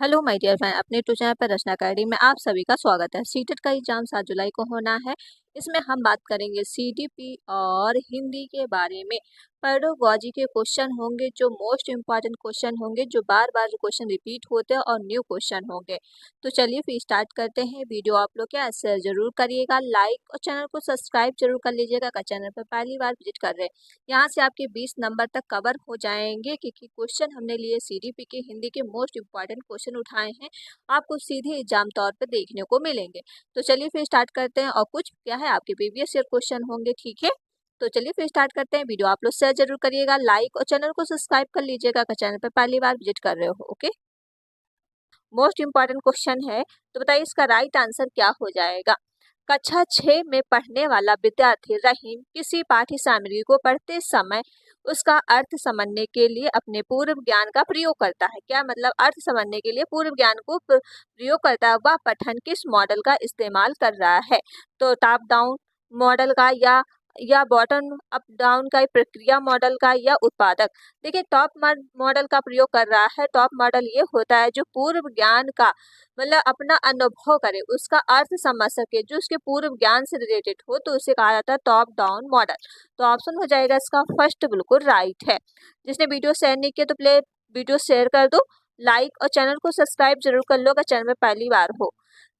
Hello my dear friend, अपने YouTube channel पर रचना academy में आप सभी का स्वागत है। सीटेट का एग्जाम 7 जुलाई को होना है। इसमें हम बात करेंगे सीडीपी और हिंदी के बारे में। पेडागोजी के क्वेश्चन होंगे जो मोस्ट इम्पॉर्टेंट क्वेश्चन होंगे, जो बार बार क्वेश्चन रिपीट होते हैं और न्यू क्वेश्चन होंगे। तो चलिए फिर स्टार्ट करते हैं। वीडियो आप लोग क्या शेयर जरूर करिएगा, लाइक और चैनल को सब्सक्राइब जरूर कर लीजिएगा अगर चैनल पर पहली बार विजिट कर रहे हैं। यहाँ से आपके 20 नंबर तक कवर हो जाएंगे, क्योंकि क्वेश्चन हमने लिए सीडीपी के हिंदी के मोस्ट इंपॉर्टेंट क्वेश्चन उठाए हैं, आपको सीधे एग्जाम तौर पर देखने को मिलेंगे। तो चलिए फिर स्टार्ट करते हैं। और कुछ क्या है, आपके प्रीवियस ईयर क्वेश्चन होंगे, ठीक है। तो चलिए फिर स्टार्ट करते हैं। वीडियो आप लोग शेयर जरूर करिएगा, लाइक और चैनल को सब्सक्राइब कर लीजिएगा अगर चैनल पर पहली बार विजिट कर रहे हो। ओके, मोस्ट इंपॉर्टेंट क्वेश्चन है, तो बताइए इसका राइट आंसर क्या हो जाएगा। कक्षा 6 में पढ़ने वाला विद्यार्थी रहीम किसी पाठ्य सामग्री को पढ़ते समय उसका अर्थ समझने के लिए अपने पूर्व ज्ञान का प्रयोग करता है। क्या मतलब, अर्थ समझने के लिए पूर्व ज्ञान को प्रयोग करता है। वह पठन किस मॉडल का इस्तेमाल कर रहा है। तो टॉप डाउन मॉडल का, या बॉटम अप डाउन का, प्रक्रिया मॉडल का, या उत्पादक। देखिए, टॉप मॉडल का प्रयोग कर रहा है। टॉप मॉडल ये होता है जो पूर्व ज्ञान का मतलब अपना अनुभव करे, उसका अर्थ समझ सके, जो उसके पूर्व ज्ञान से रिलेटेड हो, तो उसे कहा जाता है टॉप डाउन मॉडल। तो ऑप्शन हो जाएगा इसका फर्स्ट, बिल्कुल राइट है। जिसने वीडियो शेयर नहीं किया तो प्ले वीडियो शेयर कर दो, लाइक और चैनल को सब्सक्राइब जरूर कर लो अगर चैनल में पहली बार हो।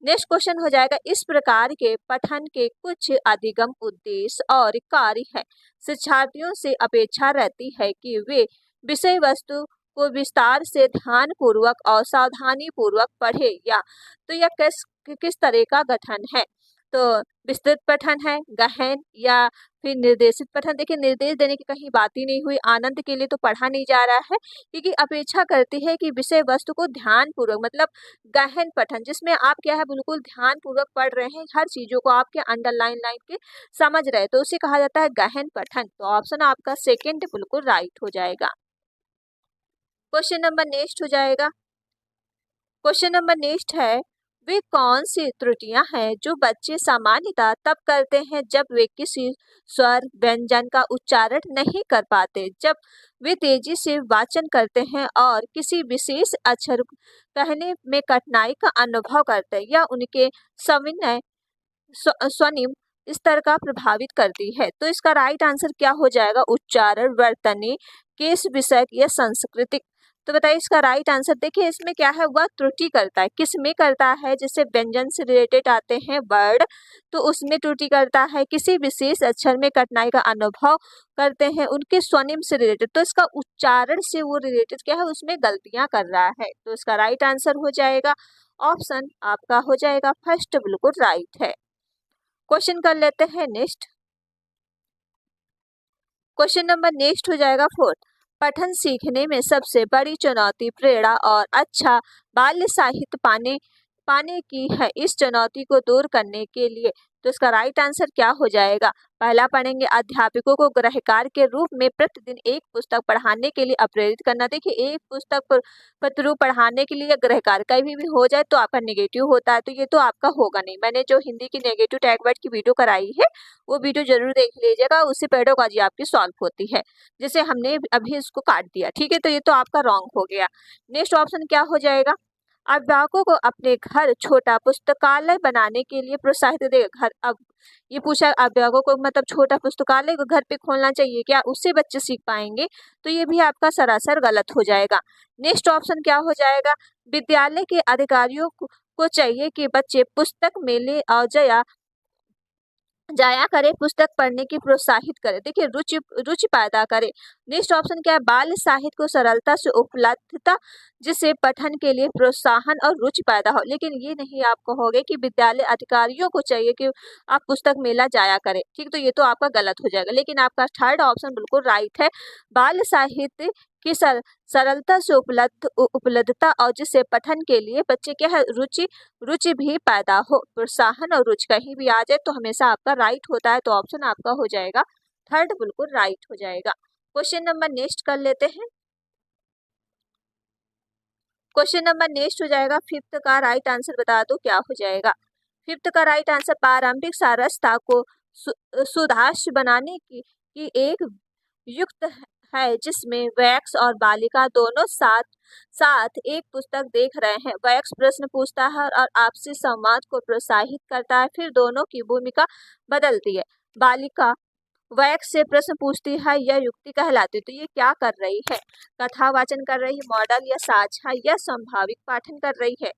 नेक्स्ट क्वेश्चन हो जाएगा, इस प्रकार के पठन के कुछ अधिगम उद्देश्य और कार्य है। शिक्षार्थियों से अपेक्षा रहती है कि वे विषय वस्तु को विस्तार से ध्यान पूर्वक और सावधानी पूर्वक पढ़े, या तो यह किस तरह का गठन है। तो विस्तृत पठन है, गहन, या फिर निर्देशित पठन। देखिए, निर्देश देने की कहीं बात ही नहीं हुई, आनंद के लिए तो पढ़ा नहीं जा रहा है, क्योंकि अपेक्षा करती है कि विषय वस्तु को ध्यान पूर्वक, मतलब गहन पठन, जिसमें आप क्या है बिल्कुल ध्यान पूर्वक पढ़ रहे हैं, हर चीजों को आपके अंडरलाइन लाइन के समझ रहे हैं, तो उसे कहा जाता है गहन पठन। तो ऑप्शन आपका सेकेंड बिल्कुल राइट हो जाएगा। क्वेश्चन नंबर नेक्स्ट हो जाएगा। क्वेश्चन नंबर नेक्स्ट है, वे कौन सी त्रुटियां हैं जो बच्चे सामान्यतः तब करते हैं जब वे किसी स्वर व्यंजन का उच्चारण नहीं कर पाते, जब वे तेजी से वाचन करते हैं और किसी विशेष अक्षर कहने में कठिनाई का अनुभव करते हैं, या उनके सविनय स्वनिम स्तर का प्रभावित करती है। तो इसका राइट आंसर क्या हो जाएगा, उच्चारण, वर्तनी, केस विषयक या सांस्कृतिक। तो बताइए इसका राइट आंसर। देखिए, इसमें क्या है, वह त्रुटि करता है, किस में करता है, जैसे व्यंजन से रिलेटेड आते हैं वर्ड, तो उसमें त्रुटि करता है। किसी विशेष अक्षर में कठिनाई का अनुभव करते हैं, उनके स्वनिम से रिलेटेड, तो इसका उच्चारण से वो रिलेटेड क्या है, उसमें गलतियां कर रहा है। तो इसका राइट आंसर हो जाएगा ऑप्शन आपका हो जाएगा फर्स्ट, बिल्कुल राइट है। क्वेश्चन कर लेते हैं नेक्स्ट। क्वेश्चन नंबर नेक्स्ट हो जाएगा फोर्थ, पठन सीखने में सबसे बड़ी चुनौती प्रेरणा और अच्छा बाल्य साहित्य पाने की है। इस चुनौती को दूर करने के लिए, तो इसका राइट आंसर क्या हो जाएगा। पहला पढ़ेंगे, अध्यापकों को गृहकार्य के रूप में प्रतिदिन एक पुस्तक पढ़ाने के लिए अप्रेरित करना। देखिए, एक पुस्तक पर पत्र पढ़ाने के लिए गृहकार्य कहीं भी हो जाए तो आपका नेगेटिव होता है, तो ये तो आपका होगा नहीं। मैंने जो हिंदी की नेगेटिव टैग वर्ड की वीडियो कराई है, वो वीडियो जरूर देख लीजिएगा, उससे पेडागोजी आपकी सॉल्व होती है। जैसे हमने अभी इसको काट दिया, ठीक है, तो ये तो आपका रॉन्ग हो गया। नेक्स्ट ऑप्शन क्या हो जाएगा, अभिभावकों को अपने घर छोटा पुस्तकालय बनाने के लिए प्रोत्साहित देगा। घर, अब ये पूछा अभिभावकों को, मतलब छोटा पुस्तकालय को घर पे खोलना चाहिए क्या, उससे बच्चे सीख पाएंगे, तो ये भी आपका सरासर गलत हो जाएगा। नेक्स्ट ऑप्शन क्या हो जाएगा, विद्यालय के अधिकारियों को चाहिए कि बच्चे पुस्तक मेले और जाया करे, पुस्तक पढ़ने की प्रोत्साहित करे। देखिए, रुचि रुचि पैदा करे। नेक्स्ट ऑप्शन क्या है, बाल साहित्य को सरलता से उपलब्धता, जिससे पठन के लिए प्रोत्साहन और रुचि पैदा हो। लेकिन ये नहीं आप कहोगे कि विद्यालय अधिकारियों को चाहिए कि आप पुस्तक मेला जाया करें, ठीक, तो ये तो आपका गलत हो जाएगा। लेकिन आपका थर्ड ऑप्शन बिल्कुल राइट है, बाल साहित्य की सरलता से उपलब्धता, और जिससे पठन के लिए बच्चे क्या है, रुचि भी पैदा हो। प्रोत्साहन और रुचि कहीं भी आ जाए तो हमेशा आपका राइट होता है, तो ऑप्शन आपका हो जाएगा थर्ड, बिल्कुल राइट हो जाएगा। क्वेश्चन नंबर नेक्स्ट कर लेते हैं। क्वेश्चन नंबर नेक्स्ट हो जाएगा फिफ्थ का राइट आंसर बता दो क्या हो जाएगा। फिफ्थ का राइट आंसर, प्रारंभिक सारस्ता को सुधार बनाने की एक युक्त है जिसमें वयस्क और बालिका दोनों साथ साथ एक पुस्तक देख रहे हैं। वयस्क प्रश्न पूछता है और आपसी संवाद को प्रोत्साहित करता है, फिर दोनों की भूमिका बदलती है। बालिका वयस्क से प्रश्न पूछती है, यह युक्ति कहलाती है। तो ये क्या कर रही है? कथा वाचन कर रही है, मॉडल या साझा या संभावित पाठन कर रही है।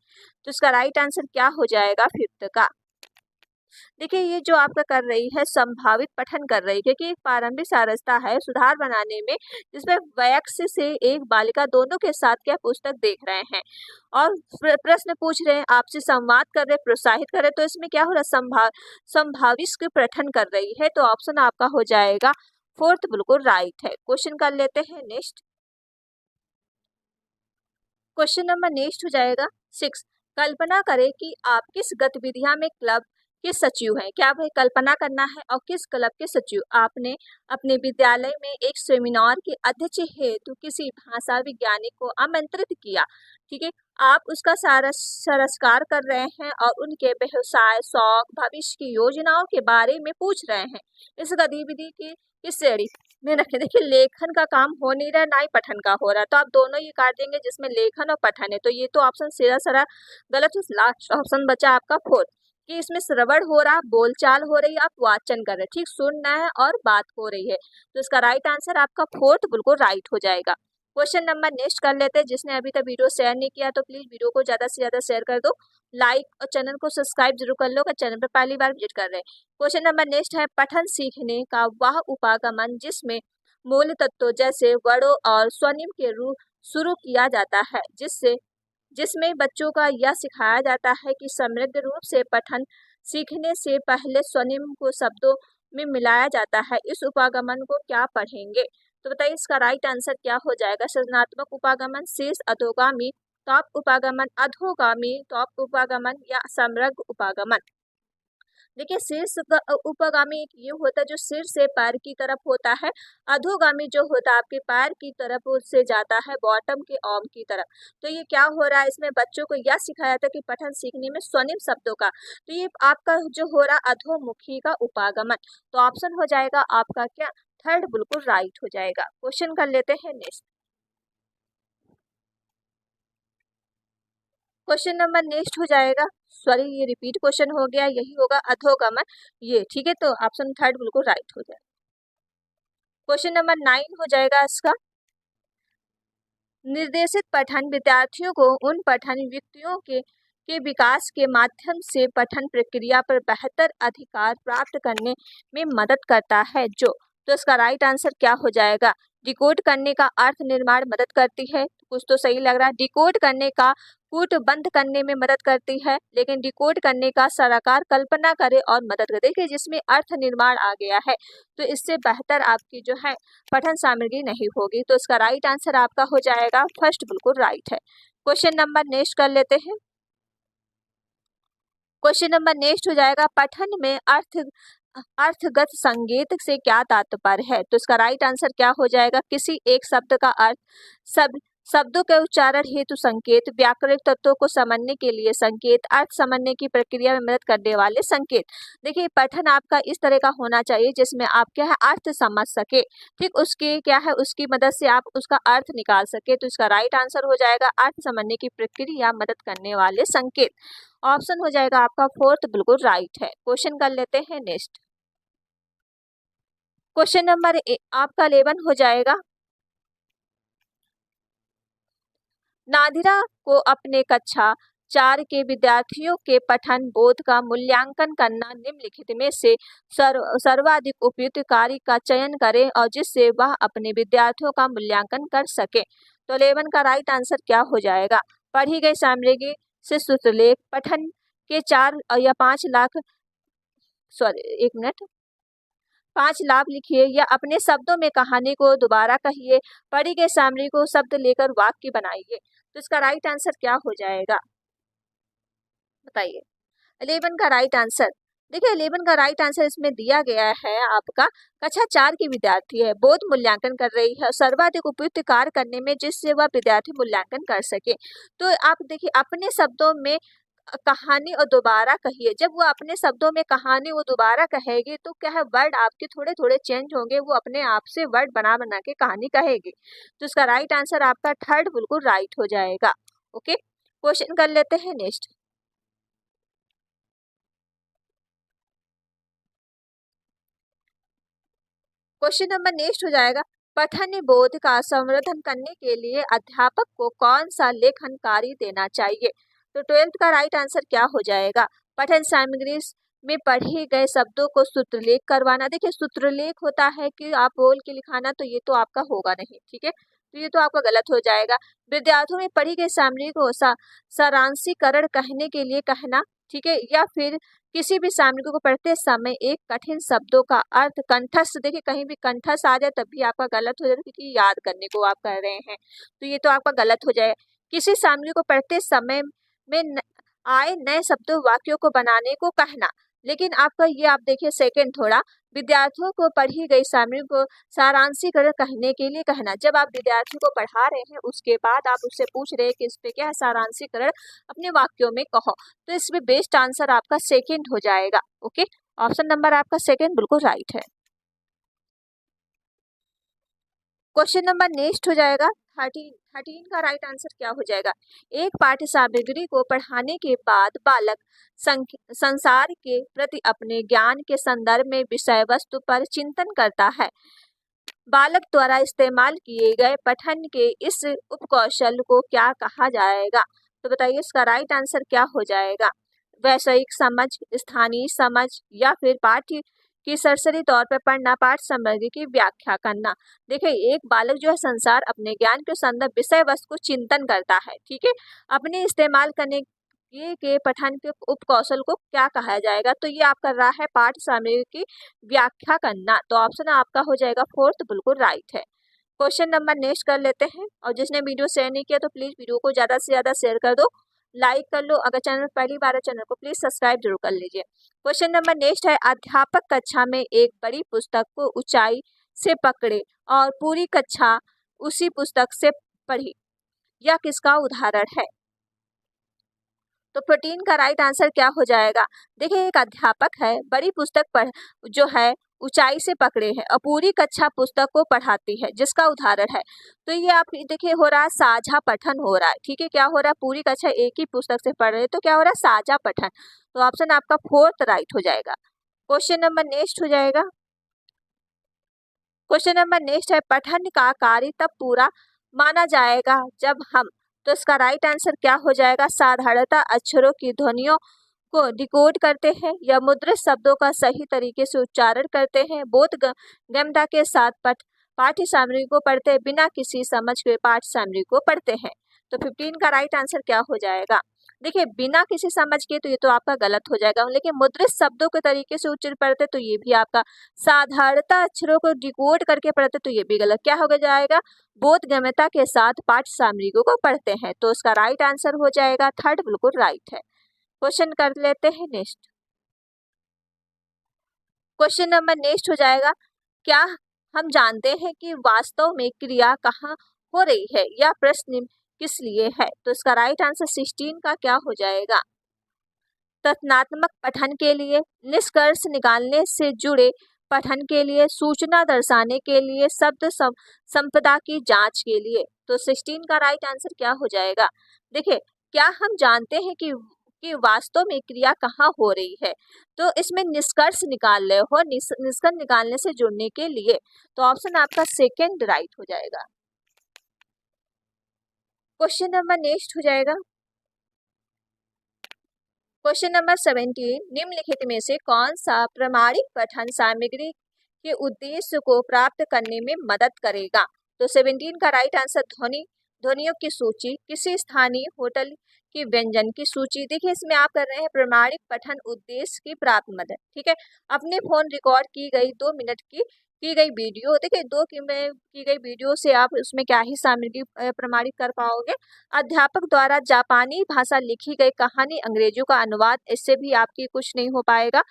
तो इसका राइट आंसर क्या हो जाएगा? फिफ्थ का। देखिए ये जो आपका कर रही है संभावित पठन कर रही है, क्योंकि एक प्रारंभिक सारस्ता है सुधार बनाने में, जिसमें वयस्क से एक बालिका दोनों के साथ क्या पुस्तक देख रहे हैं और प्रश्न पूछ रहे हैं, आपसे संवाद कर रहे, प्रोत्साहित कर रहे। तो इसमें क्या हो रहा है? संभावित पठन कर रही है। तो ऑप्शन आपका हो जाएगा फोर्थ, बिल्कुल राइट है। क्वेश्चन कर लेते हैं नेक्स्ट। क्वेश्चन नंबर नेक्स्ट हो जाएगा 6। कल्पना करें कि आप किस गतिविधियां में क्लब के सचिव हैं। क्या भाई कल्पना करना है और किस क्लब के सचिव। आपने अपने विद्यालय में एक सेमिनार के अध्यक्ष हेतु किसी भाषा वैज्ञानिक को आमंत्रित किया, ठीक है। आप उसका साक्षात्कार कर रहे हैं और उनके व्यवसाय, शौक, भविष्य की योजनाओं के बारे में पूछ रहे हैं। इस गतिविधि की किस श्रेणी में रखें? देखिए लेखन का काम हो नहीं रहा, ना ही पठन का हो रहा है, तो आप दोनों ही काट देंगे जिसमें लेखन और पठन है। तो ये तो ऑप्शन सीधा सारा गलत है। लास्ट ऑप्शन बचा आपका फोर्थ, कि इसमें श्रवण हो रहा, बोलचाल हो रही, आप वाचन कर रहे हैं, ठीक, सुनना है और बात हो रही है। तो इसका राइट आंसर आपका फोर्थ बिल्कुल राइट हो जाएगा। क्वेश्चन नंबर नेक्स्ट कर लेते हैं। जिसने अभी तक वीडियो शेयर नहीं किया तो प्लीज वीडियो को ज्यादा से ज्यादा शेयर कर दो, लाइक और चैनल को सब्सक्राइब जरूर कर लो अगर चैनल पर पहली बार विजिट कर रहे हैं। क्वेश्चन नंबर नेक्स्ट है, पठन सीखने का वह उपागमन जिसमें मूल तत्वों जैसे वर्णों और स्वनिम के रूप शुरू किया जाता है, जिसमें बच्चों का यह सिखाया जाता है कि समृद्ध रूप से पठन सीखने से पहले स्वनिम को शब्दों में मिलाया जाता है। इस उपागमन को क्या पढ़ेंगे? तो बताइए इसका राइट आंसर क्या हो जाएगा? सृजनात्मक उपागमन, शीर्ष अधोगामी, टॉप उपागमन, अधोगामी टॉप उपागमन या समग्र उपागमन। देखिए शीर्ष उपगामी एक ये होता है जो सिर से पैर की तरफ होता है। अधोगामी जो होता है आपके पैर की तरफ से जाता है बॉटम के ओम की तरफ। तो ये क्या हो रहा है? इसमें बच्चों को यह सिखाया जाता है कि पठन सीखने में स्वनिम शब्दों का, तो ये आपका जो हो रहा अधोमुखी का उपागमन। तो ऑप्शन हो जाएगा आपका क्या? थर्ड बिल्कुल राइट हो जाएगा। क्वेश्चन कर लेते हैं नेक्स्ट। क्वेश्चन नंबर नेक्स्ट हो जाएगा, सॉरी ये रिपीट क्वेश्चन हो गया, यही होगा अधोगमन, ये ठीक है। तो ऑप्शन थर्ड बिल्कुल राइट हो जाएगा। क्वेश्चन नंबर 9 हो जाएगा इसका, निर्देशित पठन विद्यार्थियों को उन पठन व्यक्तियों के विकास के माध्यम से पठन प्रक्रिया पर बेहतर अधिकार प्राप्त करने में मदद करता है जो। तो इसका राइट आंसर क्या हो जाएगा? डिकोड करने का अर्थ निर्माण मदद करती है। कुछ तो सही लग रहा है। डिकोड करने का कूट बंद करने में मदद करती है, लेकिन डिकोड करने का साकार कल्पना करे और मदद करे। देखिए जिसमें अर्थ निर्माण आ गया है तो इससे बेहतर आपकी जो है पठन सामग्री नहीं होगी। तो इसका राइट आंसर आपका हो जाएगा फर्स्ट बिल्कुल राइट है। क्वेश्चन नंबर नेक्स्ट कर लेते हैं। क्वेश्चन नंबर नेक्स्ट हो जाएगा, पठन में अर्थगत संकेत से क्या तात्पर्य है? तो इसका राइट आंसर क्या हो जाएगा? किसी एक शब्द का अर्थ, शब्दों के उच्चारण हेतु संकेत, व्याकरणिक तत्वों को समझने के लिए संकेत, अर्थ समझने की प्रक्रिया में मदद करने वाले संकेत। देखिए पठन आपका इस तरह का होना चाहिए जिसमें आप क्या है अर्थ समझ सके, ठीक, उसके क्या है उसकी मदद से आप उसका अर्थ निकाल सके। तो इसका राइट आंसर हो जाएगा अर्थ समझने की प्रक्रिया मदद करने वाले संकेत। ऑप्शन हो जाएगा आपका फोर्थ बिल्कुल राइट है। क्वेश्चन कर लेते हैं नेक्स्ट। क्वेश्चन नंबर आपका 11 हो जाएगा, नादिरा को अपने कक्षा 4 के विद्यार्थियों के पठन बोध का मूल्यांकन करना, निम्नलिखित में से सर्वाधिक उपयुक्त कार्य का चयन करें और जिससे वह अपने विद्यार्थियों का मूल्यांकन कर सके। तो 11 का राइट आंसर क्या हो जाएगा? पढ़ी गई सामग्री से सुलेख, पठन के 4 या 5 लाख, सॉरी 1 मिनट, 5 लाभ लिखिए या अपने शब्दों में कहानी को दोबारा कहिए, पढ़ी गई सामग्री को शब्द लेकर वाक्य बनाइए। तो इसका राइट आंसर क्या हो जाएगा बताइए? 11 का राइट आंसर, देखिए 11 का राइट आंसर इसमें दिया गया है आपका कक्षा 4 की विद्यार्थी है, बोध मूल्यांकन कर रही है सर्वाधिक उपयुक्त कार्य करने में जिससे वह विद्यार्थी मूल्यांकन कर सके। तो आप देखिए अपने शब्दों में कहानी और दोबारा कहिए। जब वो अपने शब्दों में कहानी वो दोबारा कहेगी तो क्या है, वर्ड आपके थोड़े थोड़े चेंज होंगे, वो अपने आप से वर्ड बना बना के कहानी कहेगी। तो इसका राइट आंसर आपका थर्ड बिल्कुल राइट हो जाएगा। ओके, क्वेश्चन कर लेते हैं नेक्स्ट। क्वेश्चन नंबर नेक्स्ट हो जाएगा, पठन बोध का संवर्धन करने के लिए अध्यापक को कौन सा लेखन कार्य देना चाहिए। तो 12th का राइट आंसर क्या हो जाएगा, पठन सामग्री में पढ़े गए शब्दों को सूत्रलेख करवाना। देखिए सूत्रलेख होता है कि आप बोल के लिखाना, तो ये तो आपका होगा नहीं, ठीक है, तो ये तो आपका गलत हो जाएगा। विद्यार्थियों में पढ़ी गई सामग्री को सारांशीकरण कहने के लिए कहना, ठीक है, या फिर किसी भी सामग्री को पढ़ते समय एक कठिन शब्दों का अर्थ कंठस्थ, देखिए कहीं भी कंठस्थ आ जाए तब भी आपका गलत हो जाएगा, क्योंकि याद करने को आप कर रहे हैं, तो ये तो आपका गलत हो जाएगा। किसी सामग्री को पढ़ते समय में आए नए शब्दों वाक्यों को बनाने को कहना। लेकिन आपका ये आप देखिए सेकंड थोड़ा, विद्यार्थियों को पढ़ी गई सामग्री को सारांशीकरण कहने के लिए कहना। जब आप विद्यार्थी को पढ़ा रहे हैं उसके बाद आप उससे पूछ रहे हैं कि इस पे क्या है, सारांशीकरण अपने वाक्यों में कहो, तो इसमें बेस्ट आंसर आपका सेकंड हो जाएगा। ओके, ऑप्शन नंबर आपका सेकंड बिल्कुल राइट है। क्वेश्चन नंबर नेक्स्ट हो जाएगा 13 का राइट आंसर क्या हो जाएगा, एक पाठ्य सामग्री को पढ़ाने के बाद बालक संसार के प्रति अपने ज्ञान के संदर्भ में विषय वस्तु पर चिंतन करता है। बालक द्वारा इस्तेमाल किए गए पठन के इस उपकौशल को क्या कहा जाएगा। तो बताइए इसका राइट आंसर क्या हो जाएगा, वैषयिक समझ, स्थानीय समझ, या फिर पाठ्य की सरसरी तौर पर पढ़ना, पाठ सामग्री की व्याख्या करना। देखिए एक बालक जो है संसार अपने ज्ञान के संदर्भ विषय वस्तु को चिंतन करता है, ठीक है, अपने इस्तेमाल करने के पठन के उपकौशल को क्या कहा जाएगा। तो ये आप कर रहा है पाठ सामग्री की व्याख्या करना, तो ऑप्शन आपका हो जाएगा फोर्थ बिल्कुल राइट है। क्वेश्चन नंबर नेक्स्ट कर लेते हैं, और जिसने वीडियो शेयर नहीं किया तो प्लीज वीडियो को ज्यादा से ज्यादा शेयर कर दो, लाइक कर लो, अगर चैनल पहली बार है चैनल को प्लीज सब्सक्राइब जरूर कर लीजिए। क्वेश्चन नंबर नेक्स्ट है, अध्यापक कक्षा में एक बड़ी पुस्तक को ऊंचाई से पकड़े और पूरी कक्षा उसी पुस्तक से पढ़ी, यह किसका उदाहरण है। तो 14 का राइट आंसर क्या हो जाएगा, देखिए एक अध्यापक है, बड़ी पुस्तक पढ़ जो है ऊंचाई से पकड़े है और पूरी कक्षा पुस्तक को पढ़ाती है, जिसका उदाहरण है। तो ये आप देखिए हो रहा है साझा पठन हो रहा है, ठीक है, क्या हो रहा है, पूरी कक्षा एक ही पुस्तक से पढ़ रहे हैं, तो क्या हो रहा है साझा पठन, तो ऑप्शन आपका फोर्थ राइट हो जाएगा। क्वेश्चन नंबर नेक्स्ट हो जाएगा, क्वेश्चन नंबर नेक्स्ट है, पठन का कार्य तब पूरा माना जाएगा जब हम, तो इसका राइट आंसर क्या हो जाएगा, साधारणतः अक्षरों की ध्वनियों को डिकोड करते हैं या मुद्रित शब्दों का सही तरीके से उच्चारण करते हैं, बोध गम्यता के साथ पाठ्य सामग्री को पढ़ते हैं, बिना किसी समझ के पाठ्य सामग्री को पढ़ते हैं। तो 15 का राइट आंसर क्या हो जाएगा, देखिए बिना किसी समझ के, तो ये तो आपका गलत हो जाएगा, लेकिन मुद्रित शब्दों के तरीके से उच्चारण पढ़ते तो ये भी आपका, साधारणतः अक्षरों को डिकोड करके पढ़ते तो ये भी गलत, क्या हो जाएगा, बोध गम्यता के साथ पाठ्य सामग्री को पढ़ते हैं, तो उसका राइट आंसर हो जाएगा थर्ड बिल्कुल राइट है। क्वेश्चन कर लेते हैं नेक्स्ट। क्वेश्चन नंबर नेक्स्ट हो जाएगा, क्या हम जानते हैं कि वास्तव में क्रिया कहाँ हो रही है, या प्रश्न किस लिए है। तो इसका राइट आंसर 16 का क्या हो जाएगा, तथ्यात्मक पठन के लिए, निष्कर्ष निकालने से जुड़े पठन के लिए, सूचना दर्शाने के लिए, शब्द संपदा की जांच के लिए। तो 16 का राइट आंसर क्या हो जाएगा, देखिए क्या हम जानते हैं कि वास्तव में क्रिया कहाँ हो रही है, तो इसमें निष्कर्ष निकाल रहे हो, निष्कर्ष निकालने से जुड़ने के लिए, तो ऑप्शन आपका सेकेंड राइट हो जाएगा। क्वेश्चन नंबर नेक्स्ट हो जाएगा, क्वेश्चन नंबर 17, निम्नलिखित में से कौन सा प्रमाणिक पठन सामग्री के उद्देश्य को प्राप्त करने में मदद करेगा। तो 17 का राइट आंसर ध्वनियों की सूची, किसी स्थानीय होटल की व्यंजन की सूची। देखिए इसमें आप कर रहे हैं प्रमाणिक पठन उद्देश्य की प्राप्त मदद, ठीक है, अपने फोन रिकॉर्ड की गई 2 मिनट की गई वीडियो, देखिए की गई वीडियो से आप उसमें क्या ही सामग्री प्रमाणित कर पाओगे। अध्यापक द्वारा जापानी भाषा लिखी गई कहानी, अंग्रेजियों का अनुवाद, इससे भी आपकी कुछ नहीं हो पाएगा।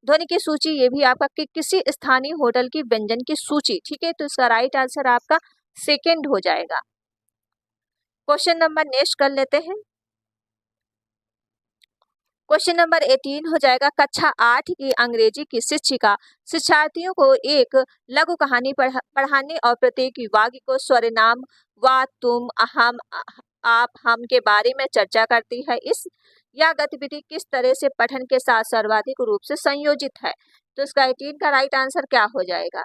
ध्वनि की सूची, ये भी आपका किसी स्थानीय होटल की व्यंजन की सूची, ठीक है, तो इसका राइट आंसर आपका सेकेंड हो जाएगा। क्वेश्चन नंबर नेक्स्ट कर लेते हैं, क्वेश्चन नंबर 18 हो जाएगा, कक्षा 8 की अंग्रेजी की शिक्षिका शिक्षार्थियों को एक लघु कहानी पढ़ाने और प्रत्येक वाक्य को स्वरनाम वा, तुम, हम, आप, हम के बारे में चर्चा करती है। इस यह गतिविधि किस तरह से पठन के साथ सर्वाधिक रूप से संयोजित है? तो इसका 18 का राइट आंसर क्या हो जाएगा?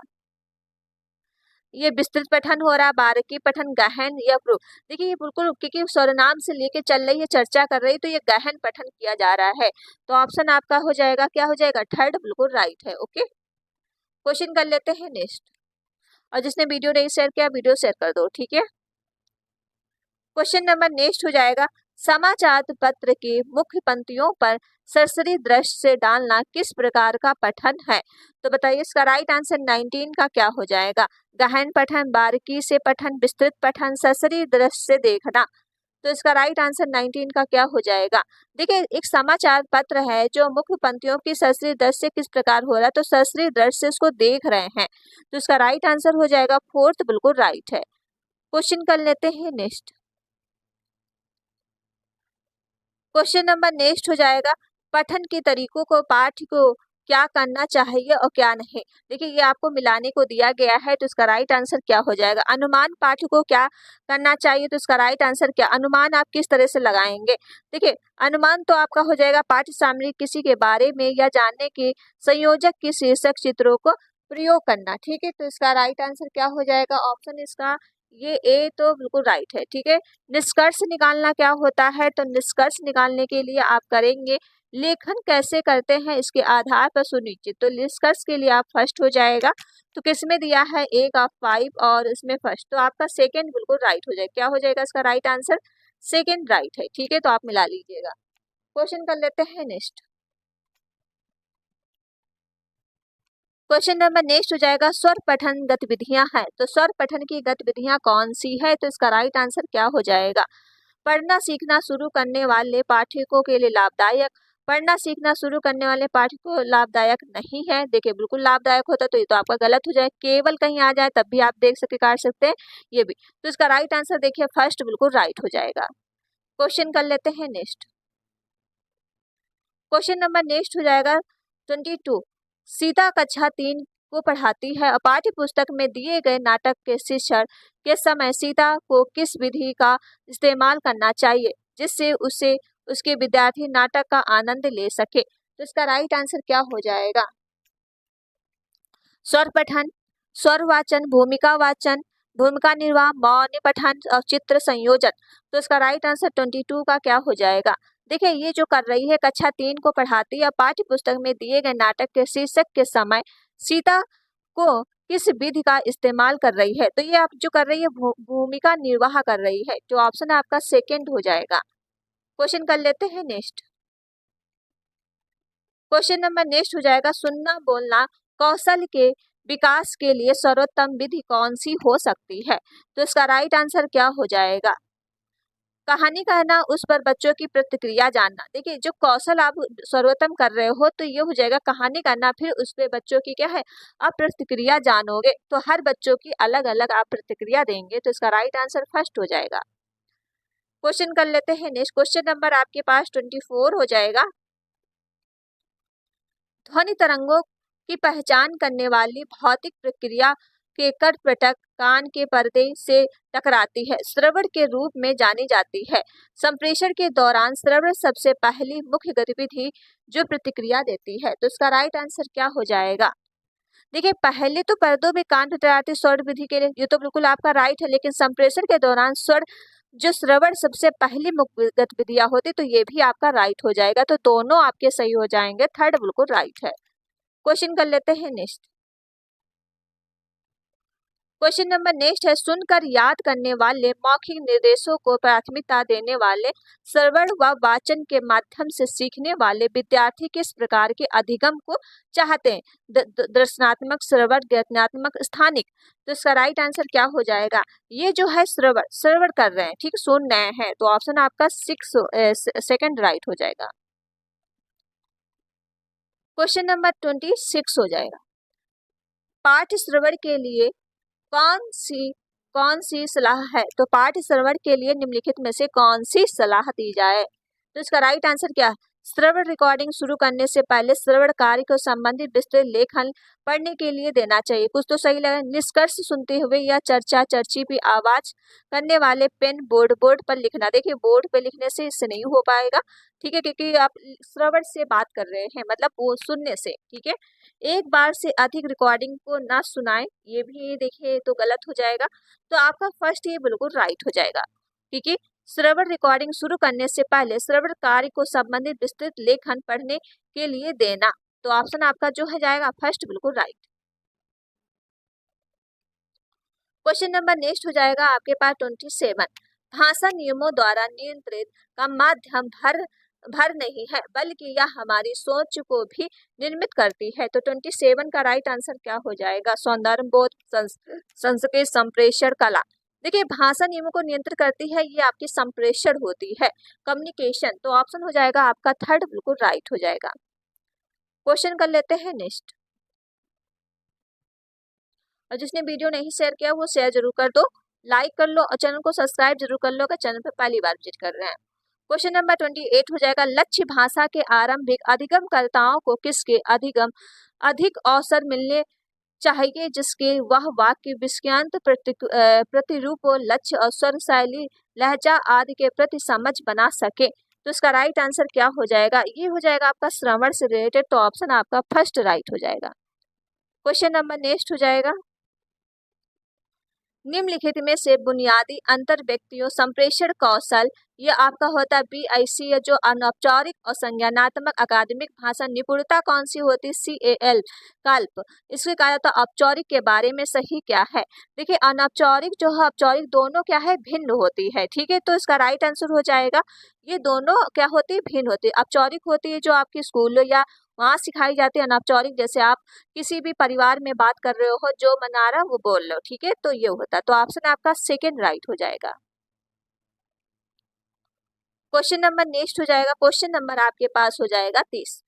ये विस्तृत पठन हो रहा है, बारीकी पठन, गहन या प्रूफ। देखिए ये बिल्कुल, क्योंकि सर्वनाम से लेके चल रही है, चर्चा कर रही है, तो ये गहन पठन किया जा रहा है। तो ऑप्शन आपका हो जाएगा, क्या हो जाएगा? थर्ड बिल्कुल राइट है। ओके, क्वेश्चन कर लेते हैं नेक्स्ट। और जिसने वीडियो नहीं शेयर किया, वीडियो शेयर कर दो, ठीक है। क्वेश्चन नंबर नेक्स्ट हो जाएगा, समाचार पत्र के मुख्य पंक्तियों पर सरसरी दृश्य से डालना किस प्रकार का पठन है? तो बताइए इसका राइट आंसर 19 का क्या हो जाएगा? गहन पठन, बारीकी से पठन, विस्तृत पठन, सरसरी दृश्य से देखना। तो इसका राइट आंसर 19 का क्या हो जाएगा? देखिए एक समाचार पत्र है जो मुख्य पंक्तियों की सरसरी दृश्य से किस प्रकार हो रहा है, तो सरसरी दृश्य से इसको देख रहे हैं। तो इसका राइट आंसर हो जाएगा फोर्थ बिल्कुल राइट है। क्वेश्चन कर लेते हैं नेक्स्ट। क्वेश्चन नंबर नेक्स्ट हो जाएगा, पठन के तरीकों को पाठ को क्या करना चाहिए और क्या नहीं। देखिए ये आपको मिलाने को दिया गया है, तो इसका राइट आंसर क्या हो जाएगा? अनुमान पाठ को क्या करना चाहिए, तो इसका राइट आंसर क्या? अनुमान आप किस तरह से लगाएंगे? देखिए अनुमान तो आपका हो जाएगा, पाठ्य सामग्री किसी के बारे में या जानने के संयोजक के शीर्षक चित्रों को प्रयोग करना, ठीक है। तो इसका राइट आंसर क्या हो जाएगा? ऑप्शन इसका ये ए तो बिल्कुल राइट है, ठीक है। निष्कर्ष निकालना क्या होता है, तो निष्कर्ष निकालने के लिए आप करेंगे लेखन कैसे करते हैं इसके आधार पर सुनिश्चित। तो निष्कर्ष के लिए आप फर्स्ट हो जाएगा। तो किसमें दिया है? 1 ऑफ 5 और इसमें फर्स्ट, तो आपका सेकंड बिल्कुल राइट हो जाएगा। क्या हो जाएगा इसका राइट आंसर? सेकंड राइट है, ठीक है। तो आप मिला लीजिएगा। क्वेश्चन कर लेते हैं नेक्स्ट। क्वेश्चन नंबर नेक्स्ट हो जाएगा, स्वर पठन गतिविधियां हैं, तो स्वर पठन की गतिविधियां कौन सी है? तो इसका राइट आंसर क्या हो जाएगा? पढ़ना सीखना शुरू करने वाले पाठकों के लिए लाभदायक, पढ़ना सीखना शुरू करने वाले पाठकों को लाभदायक नहीं है। देखिए बिल्कुल लाभदायक होता तो ये तो आपका गलत हो जाए, केवल कहीं आ जाए तब भी आप देख सके काट सकते हैं ये भी। तो इसका राइट आंसर देखिए फर्स्ट बिल्कुल राइट हो जाएगा। क्वेश्चन कर लेते हैं नेक्स्ट। क्वेश्चन नंबर नेक्स्ट हो जाएगा 22, सीता कक्षा 3 को पढ़ाती है और पाठ्य पुस्तक में दिए गए नाटक के शिक्षण के समय सीता को किस विधि का इस्तेमाल करना चाहिए जिससे उसे उसके विद्यार्थी नाटक का आनंद ले सके। तो इसका राइट आंसर क्या हो जाएगा? स्वर पठन, स्वर वाचन, भूमिका वाचन, भूमिका निर्वाह, मौन पठन और चित्र संयोजन। तो इसका राइट आंसर 22 का क्या हो जाएगा? देखिए ये जो कर रही है कक्षा 3 को पढ़ाती है, पाठ्य पुस्तक में दिए गए नाटक के शीर्षक के समय सीता को किस विधि का इस्तेमाल कर रही है, तो ये आप जो कर रही है भूमिका निर्वाह कर रही है। तो ऑप्शन आपका सेकंड हो जाएगा। क्वेश्चन कर लेते हैं नेक्स्ट। क्वेश्चन नंबर नेक्स्ट हो जाएगा, सुनना बोलना कौशल के विकास के लिए सर्वोत्तम विधि कौन सी हो सकती है? तो इसका राइट आंसर क्या हो जाएगा? कहानी कहना, उस पर बच्चों की प्रतिक्रिया जानना। देखिए जो कौशल आप सर्वोत्तम कर रहे हो तो ये हो जाएगा कहानी करना, फिर उस पे बच्चों की क्या है? आप प्रतिक्रिया जानोगे, तो हर बच्चों की अलग अलग आप प्रतिक्रिया देंगे। तो इसका राइट आंसर फर्स्ट हो जाएगा। क्वेश्चन कर लेते हैं नेक्स्ट। क्वेश्चन नंबर आपके पास 24 हो जाएगा, ध्वनि तरंगों की पहचान करने वाली भौतिक प्रक्रिया के कर्कटक कान के पर्दे से टकराती है, श्रवण के रूप में जानी जाती है। संप्रेषण के दौरान श्रवण सबसे पहली मुख्य गतिविधि जो प्रतिक्रिया देती है। तो इसका राइट आंसर क्या हो जाएगा? देखिए पहले तो पर्दों में कान टकराती स्वर विधि के लिए, ये तो बिल्कुल आपका राइट है, लेकिन संप्रेषण के दौरान स्वर जो श्रवण सबसे पहली मुख्य गतिविधियां होती, तो ये भी आपका राइट हो जाएगा। तो दोनों आपके सही हो जाएंगे, थर्ड बिल्कुल राइट है। क्वेश्चन कर लेते हैं नेक्स्ट। क्वेश्चन नंबर नेक्स्ट है, सुनकर याद करने वाले मौखिक निर्देशों को प्राथमिकता देने वाले श्रवण व वाचन के माध्यम से सीखने वाले विद्यार्थी किस प्रकार के अधिगम को चाहते हैं? दर्शनात्मक, श्रवण, ज्ञानात्मक, स्थानिक। तो इसका राइट आंसर क्या हो जाएगा? ये जो है श्रवण, श्रवण कर रहे हैं, ठीक, सुन रहे हैं, तो ऑप्शन आपका सेकंड राइट हो जाएगा। क्वेश्चन नंबर 26 हो जाएगा, पाठ श्रवण के लिए कौन सी सलाह है? तो पाठ श्रवण के लिए निम्नलिखित में से कौन सी सलाह दी जाए? तो इसका राइट आंसर क्या है? श्रवण रिकॉर्डिंग शुरू करने से पहले श्रवण कार्य को संबंधित विस्तृत लेखन पढ़ने के लिए देना चाहिए। कुछ तो सही लगा। निष्कर्ष सुनते हुए या चर्चा चर्ची भी आवाज करने वाले पेन बोर्ड पर लिखना। देखिए बोर्ड पे लिखने से इससे नहीं हो पाएगा, ठीक है, क्योंकि आप श्रवण से बात कर रहे हैं, मतलब वो सुनने से, ठीक है। एक बार से अधिक रिकॉर्डिंग को ना सुनाएं, ये भी देखिए तो गलत हो जाएगा। तो आपका फर्स्ट ये बिल्कुल राइट हो जाएगा, ठीक है। श्रवण रिकॉर्डिंग शुरू करने से पहले श्रवण कार्य को संबंधित विस्तृत लेखन पढ़ने के लिए देना। तो ऑप्शन आपका जो है जाएगा फर्स्ट बिल्कुल राइट। क्वेश्चन नंबर नेक्स्ट हो जाएगा आपके पास 27। भाषा नियमों द्वारा नियंत्रित का माध्यम भर नहीं है, बल्कि यह हमारी सोच को भी निर्मित करती है। तो 27 का राइट आंसर क्या हो जाएगा? सौंदर्य बोध, संस्कृत, संप्रेषण कला। देखिए भाषा नियमों को नियंत्रित करती है, ये आपकी संप्रेषण होती है, कम्युनिकेशन। तो ऑप्शन हो जाएगा आपका थर्ड बिल्कुल राइट हो जाएगा। क्वेश्चन कर लेते हैं नेक्स्ट। और जिसने वीडियो नहीं शेयर किया वो शेयर जरूर कर दो, लाइक कर लो और चैनल को सब्सक्राइब जरूर कर लो अगर चैनल पर पहली बार विजिट कर रहे हैं। क्वेश्चन नंबर 28 हो जाएगा। लक्ष्य भाषा के आरंभिक अधिगमकर्ताओं को किसके अधिक अवसर मिलने चाहिए जिसके वह वाक्य विषयांत प्रतिरूप लक्ष्य और स्वर शैली लहजा आदि के प्रति समझ बना सके। तो इसका राइट आंसर क्या हो जाएगा? ये हो जाएगा आपका श्रवण से रिलेटेड। तो ऑप्शन आपका फर्स्ट राइट हो जाएगा। क्वेश्चन नंबर नेक्स्ट हो जाएगा। निम्नलिखित में से बुनियादी अंतर व्यक्तियों संप्रेषण कौशल, ये आपका होता है BIC, या जो अनौपचारिक और संज्ञानात्मक अकादमिक भाषा निपुणता कौन सी होती है? CAL कल्प। इसके कहा जाता है औपचारिक के बारे में सही क्या है? देखिए अनौपचारिक जो है औपचारिक दोनों क्या है? भिन्न होती है, ठीक है। तो इसका राइट आंसर हो जाएगा ये दोनों क्या होती है? भिन्न होती है। औपचारिक होती है जो आपके स्कूल या वहाँ सिखाई जाती है। अनौपचारिक जैसे आप किसी भी परिवार में बात कर रहे हो, जो मना रहा वो बोल लो, ठीक है। तो ये होता है। तो ऑप्शन आपका सेकेंड राइट हो जाएगा। क्वेश्चन नंबर नेक्स्ट हो जाएगा। क्वेश्चन नंबर आपके पास हो जाएगा 30।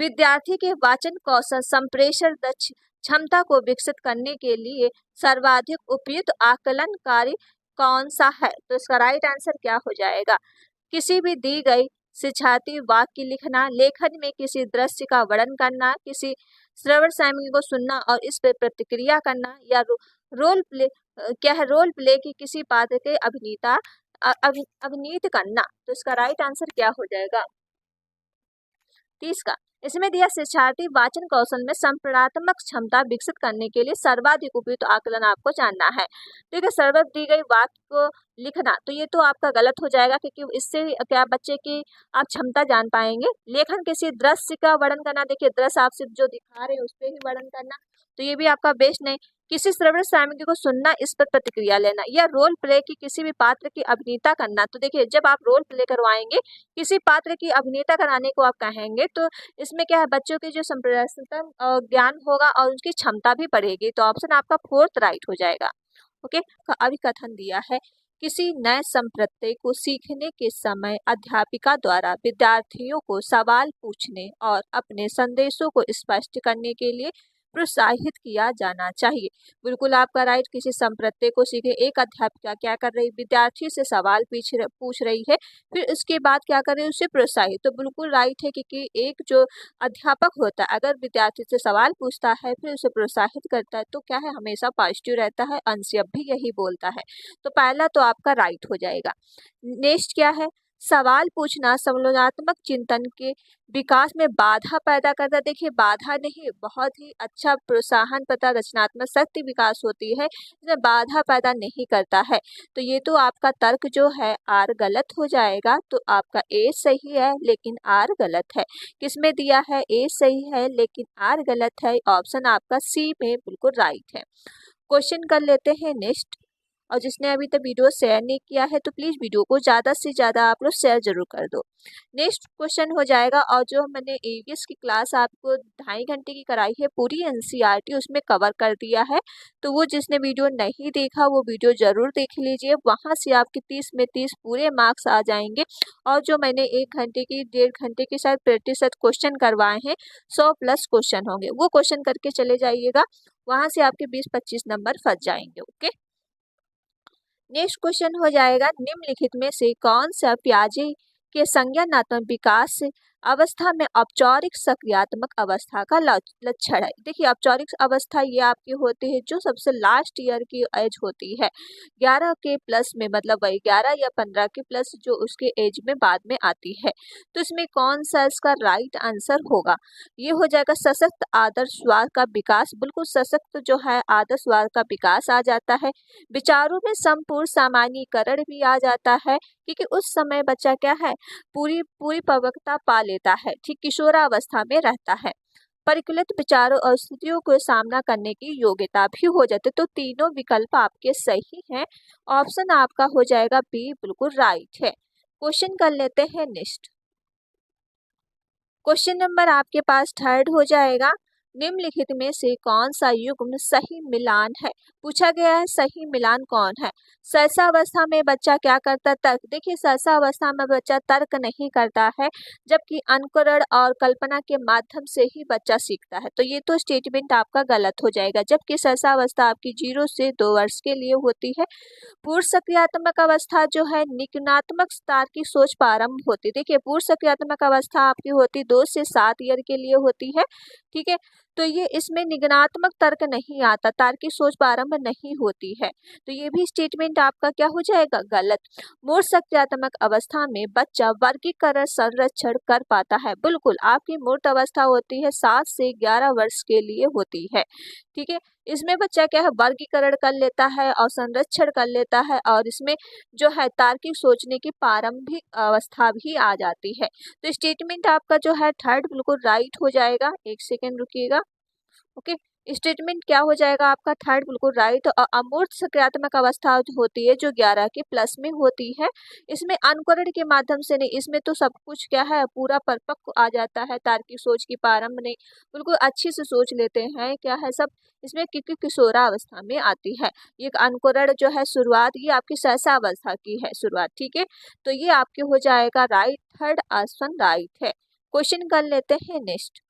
विद्यार्थी के वाचन कौशल संप्रेषण दक्ष क्षमता को विकसित करने के लिए सर्वाधिक उपयुक्त आकलन कार्य कौन सा है? तो इसका राइट आंसर क्या हो जाएगा? किसी भी दी गई शिक्षार्थी वाक्य लिखना, लेखन में किसी दृश्य का वर्णन करना, किसी श्रवण सामग्री को सुनना और इस पर प्रतिक्रिया करना, या रोल प्ले क्या है? रोल प्ले की किसी पात्र के अभिनीत करना। तो इसका राइट आंसर क्या हो जाएगा? 30 का। इसमें दिया शिक्षार्थी वाचन कौशल में संप्रेषणात्मक क्षमता विकसित करने के लिए सर्वाधिक उपयुक्त आकलन आपको जानना है। ठीक है, सर्वत दी गई वाक्य को लिखना, तो ये तो आपका गलत हो जाएगा, क्योंकि इससे क्या बच्चे की आप क्षमता जान पाएंगे। लेखन किसी दृश्य का वर्णन करना, देखिए दृश्य आप सिर्फ जो दिखा रहे हैं उस पर ही वर्णन करना, तो ये भी आपका बेस्ट नहीं। किसी श्रवण सामग्री को सुनना, इस पर प्रतिक्रिया लेना, या रोल प्ले की किसी भी पात्र की अभिनेता करना। तो देखिए जब आप रोल प्ले करवाएंगे, किसी पात्र की अभिनेता कराने को आप कहेंगे, तो इसमें क्या है, बच्चों की जो संप्रेषण ज्ञान होगा और उनकी क्षमता भी बढ़ेगी। तो ऑप्शन आपका फोर्थ राइट हो जाएगा। ओके, अभिकथन दिया है। किसी नए संप्रत्यय को सीखने के समय अध्यापिका द्वारा विद्यार्थियों को सवाल पूछने और अपने संदेशों को स्पष्ट करने के लिए प्रोत्साहित किया जाना चाहिए। बिल्कुल आपका राइट। किसी संप्रत्यय को सीखे, एक अध्यापिका क्या कर रही, विद्यार्थी से सवाल पूछ रही है, फिर उसके बाद क्या कर रही है, उसे प्रोत्साहित। तो बिल्कुल राइट है, क्योंकि एक जो अध्यापक होता है अगर विद्यार्थी से सवाल पूछता है फिर उसे प्रोत्साहित करता है, तो क्या है, हमेशा पॉजिटिव रहता है। अंशयप भी यही बोलता है। तो पहला तो आपका राइट हो जाएगा। नेक्स्ट क्या है, सवाल पूछना समालोचनात्मक चिंतन के विकास में बाधा पैदा करता। देखिए बाधा नहीं, बहुत ही अच्छा प्रोत्साहन तथा रचनात्मक शक्ति विकास होती है, इसमें बाधा पैदा नहीं करता है। तो ये तो आपका तर्क जो है आर गलत हो जाएगा। तो आपका ए सही है लेकिन आर गलत है। किसमें दिया है? ए सही है लेकिन आर गलत है। ऑप्शन आपका सी में बिल्कुल राइट है। क्वेश्चन कर लेते हैं नेक्स्ट। और जिसने अभी तक वीडियो शेयर नहीं किया है तो प्लीज वीडियो को ज्यादा से ज्यादा आप लोग शेयर जरूर कर दो। नेक्स्ट क्वेश्चन हो जाएगा, और जो मैंने EVS की क्लास आपको 2.5 घंटे की कराई है, पूरी NCERT उसमें कवर कर दिया है। तो वो जिसने वीडियो नहीं देखा वो वीडियो जरूर देख लीजिए, वहां से आपके 30 में 30 पूरे मार्क्स आ जाएंगे। और जो मैंने 1 घंटे की 1.5 घंटे के साथ 30 क्वेश्चन करवाए हैं, 100+ क्वेश्चन होंगे, वो क्वेश्चन करके चले जाइएगा, वहां से आपके 20-25 नंबर फंस जाएंगे। ओके, नेक्स्ट क्वेश्चन हो जाएगा, निम्नलिखित में से कौन सा पियाजे के संज्ञानात्मक विकास अवस्था में औपचारिक सक्रियात्मक अवस्था का लक्षण है। देखिए औपचारिक अवस्था ये आपकी होती है जो सबसे लास्ट ईयर की एज होती है, 11 के प्लस में, मतलब वही 11 या 15 के प्लस जो उसके एज में बाद में आती है। तो इसमें कौन सा इसका राइट आंसर होगा? ये हो जाएगा सशक्त आदर्शवाद का विकास। बिल्कुल सशक्त जो है आदर्शवाद का विकास आ जाता है। विचारों में संपूर्ण सामान्यीकरण भी आ जाता है, क्योंकि उस समय बच्चा क्या है, पूरी पूरी परिपक्वता पा लेता है, ठीक किशोरावस्था में रहता है। परिकलित विचारों और स्थितियों को सामना करने की योग्यता भी हो जाती है। तो तीनों विकल्प आपके सही हैं। ऑप्शन आपका हो जाएगा बी बिल्कुल राइट है। क्वेश्चन कर लेते हैं नेक्स्ट। क्वेश्चन नंबर आपके पास थर्ड हो जाएगा, निम्नलिखित में से कौन सा युग्म सही मिलान है? पूछा गया है सही मिलान कौन है। सहसावस्था में बच्चा क्या करता है? तर्क। देखिए सहसावस्था में बच्चा तर्क नहीं करता है, जबकि अनुकरण और कल्पना के माध्यम से ही बच्चा सीखता है। तो ये तो स्टेटमेंट आपका गलत हो जाएगा, जबकि सहसावस्था आपकी 0 से 2 वर्ष के लिए होती है। पूर्व सक्रियात्मक अवस्था जो है निगनात्मक स्तर की सोच प्रारंभ होती है। देखिए पूर्व सक्रियात्मक अवस्था आपकी होती 2 से 7 ईयर के लिए होती है, ठीक है। तो ये इसमें निगनात्मक तर्क नहीं आता, तार्किक सोच प्रारंभ नहीं होती है। तो ये भी स्टेटमेंट आपका क्या हो जाएगा? गलत। मूर्त सक्रियात्मक अवस्था में बच्चा वर्गीकरण संरक्षण कर पाता है। बिल्कुल आपकी मूर्त अवस्था होती है 7 से 11 वर्ष के लिए होती है, ठीक है। इसमें बच्चा क्या है, वर्गीकरण कर लेता है और संरक्षण कर लेता है, और इसमें जो है तार्किक सोचने की प्रारंभिक अवस्था भी आ जाती है। तो स्टेटमेंट आपका जो है थर्ड बिल्कुल राइट हो जाएगा। एक सेकेंड रुकिएगा। ओके, स्टेटमेंट क्या हो जाएगा आपका? थर्ड बिल्कुल राइट। और अमूर्त सक्रियात्मक अवस्था जो होती है जो 11 के प्लस में होती है, इसमें अनुकरण के माध्यम से नहीं, इसमें तो सब कुछ क्या है पूरा परिपक्व आ जाता है, तार्किक सोच की प्रारंभ नहीं, बिल्कुल अच्छे से सोच लेते हैं क्या है सब इसमें, क्योंकि किशोरावस्था में आती है। ये अनुकरण जो है शुरुआत ये आपकी सहसावस्था की है शुरुआत, ठीक है। तो ये आपके हो जाएगा राइट, थर्ड ऑप्शन राइट है। क्वेश्चन कर लेते हैं नेक्स्ट।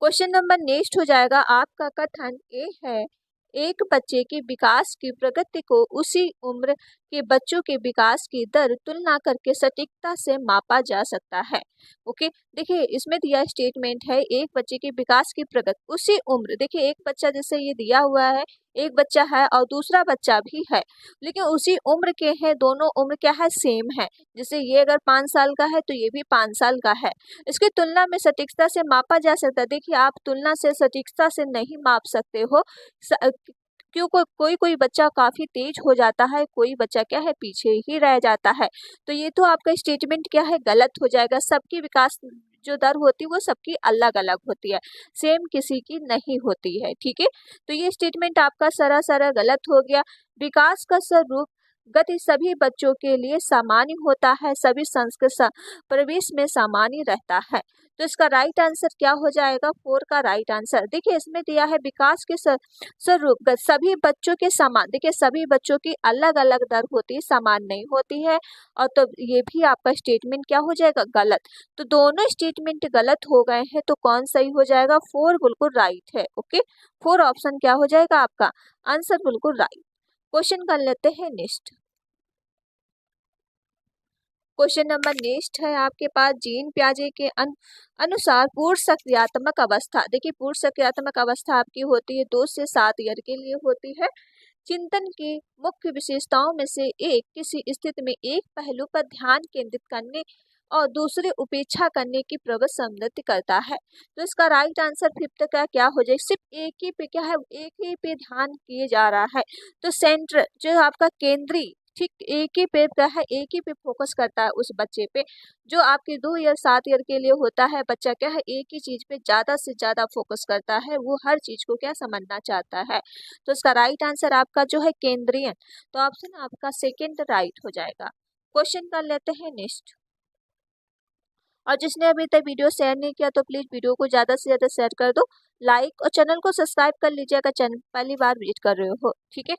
क्वेश्चन नंबर नेक्स्ट हो जाएगा आपका, कथन ए है, एक बच्चे के विकास की प्रगति को उसी उम्र के बच्चों के विकास की दर तुलना करके सटीकता से मापा जा सकता है। ओके, देखिए इसमें दिया स्टेटमेंट है एक बच्चे के विकास की प्रगति उसी उम्र। देखिए एक बच्चा जैसे ये दिया हुआ है, एक बच्चा है और दूसरा बच्चा भी है, लेकिन उसी उम्र के हैं, दोनों उम्र क्या है सेम है। जैसे ये अगर 5 साल का है तो ये भी 5 साल का है। इसकी तुलना में सटीकता से मापा जा सकता है। देखिए आप तुलना से सटीकता से नहीं माप सकते हो, क्यों कोई कोई बच्चा काफी तेज हो जाता है, कोई बच्चा क्या है पीछे ही रह जाता है। तो ये तो आपका स्टेटमेंट क्या है गलत हो जाएगा। सबकी विकास जो दर होती है वो सबकी अलग अलग होती है, सेम किसी की नहीं होती है, ठीक है। तो ये स्टेटमेंट आपका सरासर गलत हो गया। विकास का स्वरूप गति सभी बच्चों के लिए सामान्य होता है, सभी संस्कृत परिवेश में सामान्य रहता है। तो इसका राइट आंसर क्या हो जाएगा? 4 का राइट आंसर। देखिए इसमें दिया है विकास के स्वरूप सभी बच्चों के समान। देखिए सभी बच्चों की अलग अलग दर होती है, समान नहीं होती है। और तो ये भी आपका स्टेटमेंट क्या हो जाएगा? गलत। तो दोनों स्टेटमेंट गलत हो गए हैं, तो कौन सही हो जाएगा? 4 बिल्कुल राइट है। ओके, 4 ऑप्शन क्या हो जाएगा आपका आंसर बिल्कुल राइट। क्वेश्चन कर लेते हैं नेक्स्ट। क्वेश्चन नंबर नेक्स्ट है आपके पास, जीन प्याजे के अनुसार पूर्व सक्रियात्मक अवस्था। देखिए पूर्व सक्रियात्मक अवस्था आपकी होती है 2 से 7 ईयर के लिए होती है। चिंतन की मुख्य विशेषताओं में से एक, किसी स्थिति में एक पहलू पर ध्यान केंद्रित करने और दूसरे उपेक्षा करने की प्रबल सम्मति करता है। तो इसका राइट आंसर फिफ्थ का क्या हो जाए? सिर्फ एक ही पे क्या है, एक ही पे ध्यान किए जा रहा है। तो सेंटर जो आपका केंद्रीय, ठीक एक ही पे क्या है, एक ही पे फोकस करता है उस बच्चे पे। जो आपके 2 ईयर 7 ईयर के लिए होता है, बच्चा क्या है एक ही चीज पे ज्यादा से ज्यादा फोकस करता है, वो हर चीज को क्या समझना चाहता है। तो इसका राइट आंसर आपका जो है केंद्रीय, तो ऑप्शन आपका सेकेंड राइट हो जाएगा। क्वेश्चन कर लेते हैं नेक्स्ट। और जिसने अभी तक वीडियो शेयर नहीं किया तो प्लीज वीडियो को ज्यादा से ज्यादा शेयर कर दो, लाइक और चैनल को सब्सक्राइब कर लीजिए अगर चैनल पहली बार विजिट कर रहे हो, ठीक है।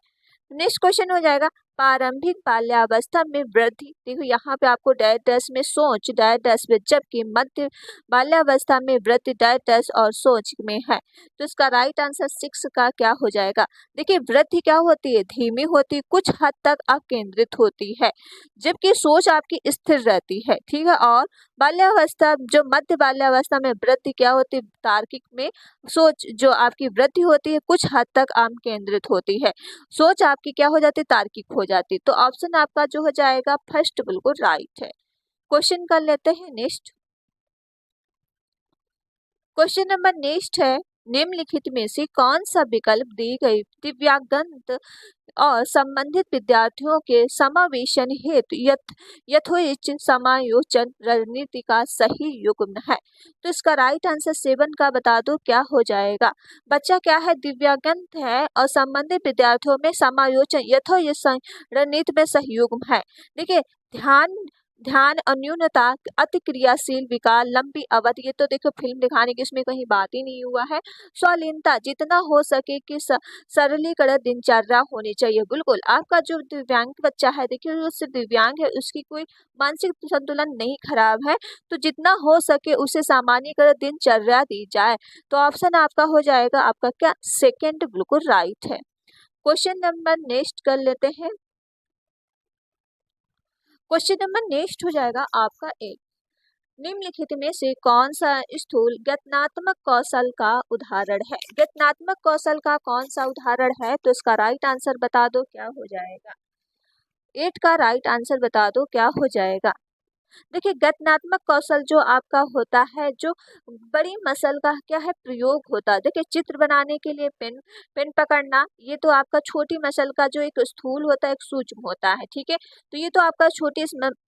नेक्स्ट क्वेश्चन हो जाएगा, प्रारंभिक बाल्यावस्था में वृद्धि, देखो यहाँ पे आपको डैश डैश में सोच, डैश डैश में जबकि मध्य बाल्यावस्था में वृद्धि डैश डैश और सोच में है। तो इसका राइट आंसर 6 का क्या हो जाएगा। देखिए वृद्धि क्या होती है, धीमी होती है, कुछ हद तक अकेंद्रित होती है, जबकि सोच आपकी स्थिर रहती है, ठीक है। और बाल्यावस्था, जो मध्य बाल्यावस्था में वृद्धि क्या होती है, तार्किक में सोच जो आपकी वृद्धि होती है कुछ हद तक अकेंद्रित होती है, सोच आपकी क्या हो जाती है, तार्किक हो जाती है। तो ऑप्शन आपका जो हो जाएगा फर्स्ट बिल्कुल राइट है। क्वेश्चन कर लेते हैं नेक्स्ट। क्वेश्चन नंबर नेक्स्ट है, निम्नलिखित में से कौन सा विकल्प दी गई दिव्यांगन और संबंधित विद्यार्थियों के समावेशन हेतु यथोचित समायोजन रणनीति का सही युग्म है। तो इसका राइट आंसर 7 का बता दो क्या हो जाएगा। बच्चा क्या है, दिव्यांगन है और संबंधित विद्यार्थियों में समायोजन यथोचित रणनीति में सही युग्म है। देखिए ध्यान ध्यान अन्यूनता, अति क्रियाशील विकार, लंबी अवधि, ये तो देखो फिल्म दिखाने की इसमें कहीं बात ही नहीं हुआ है। स्वलीनता, जितना हो सके कि सरलीकरण दिनचर्या होनी चाहिए। बिल्कुल आपका जो दिव्यांग बच्चा है, देखिए जो सिर्फ दिव्यांग है उसकी कोई मानसिक संतुलन नहीं खराब है, तो जितना हो सके उसे सामान्यीकरण दिनचर्या दी जाए। तो ऑप्शन आपका हो जाएगा आपका क्या, सेकेंड बिल्कुल राइट है। क्वेश्चन नंबर नेक्स्ट कर लेते हैं। क्वेश्चन नंबर नेक्स्ट हो जाएगा आपका 8, निम्नलिखित में से कौन सा स्थूल गणनात्मक कौशल का उदाहरण है। गणनात्मक कौशल का कौन सा उदाहरण है, तो इसका राइट आंसर बता दो क्या हो जाएगा। 8 का राइट आंसर बता दो क्या हो जाएगा। देखिए गणनात्मक कौशल जो आपका होता है, जो बड़ी मसल का क्या है प्रयोग होता है। देखिए चित्र बनाने के लिए पेन पेन पकड़ना, ये तो आपका छोटी मसल का जो एक स्थूल होता है, एक सूक्ष्म होता है, ठीक है। तो ये तो आपका छोटी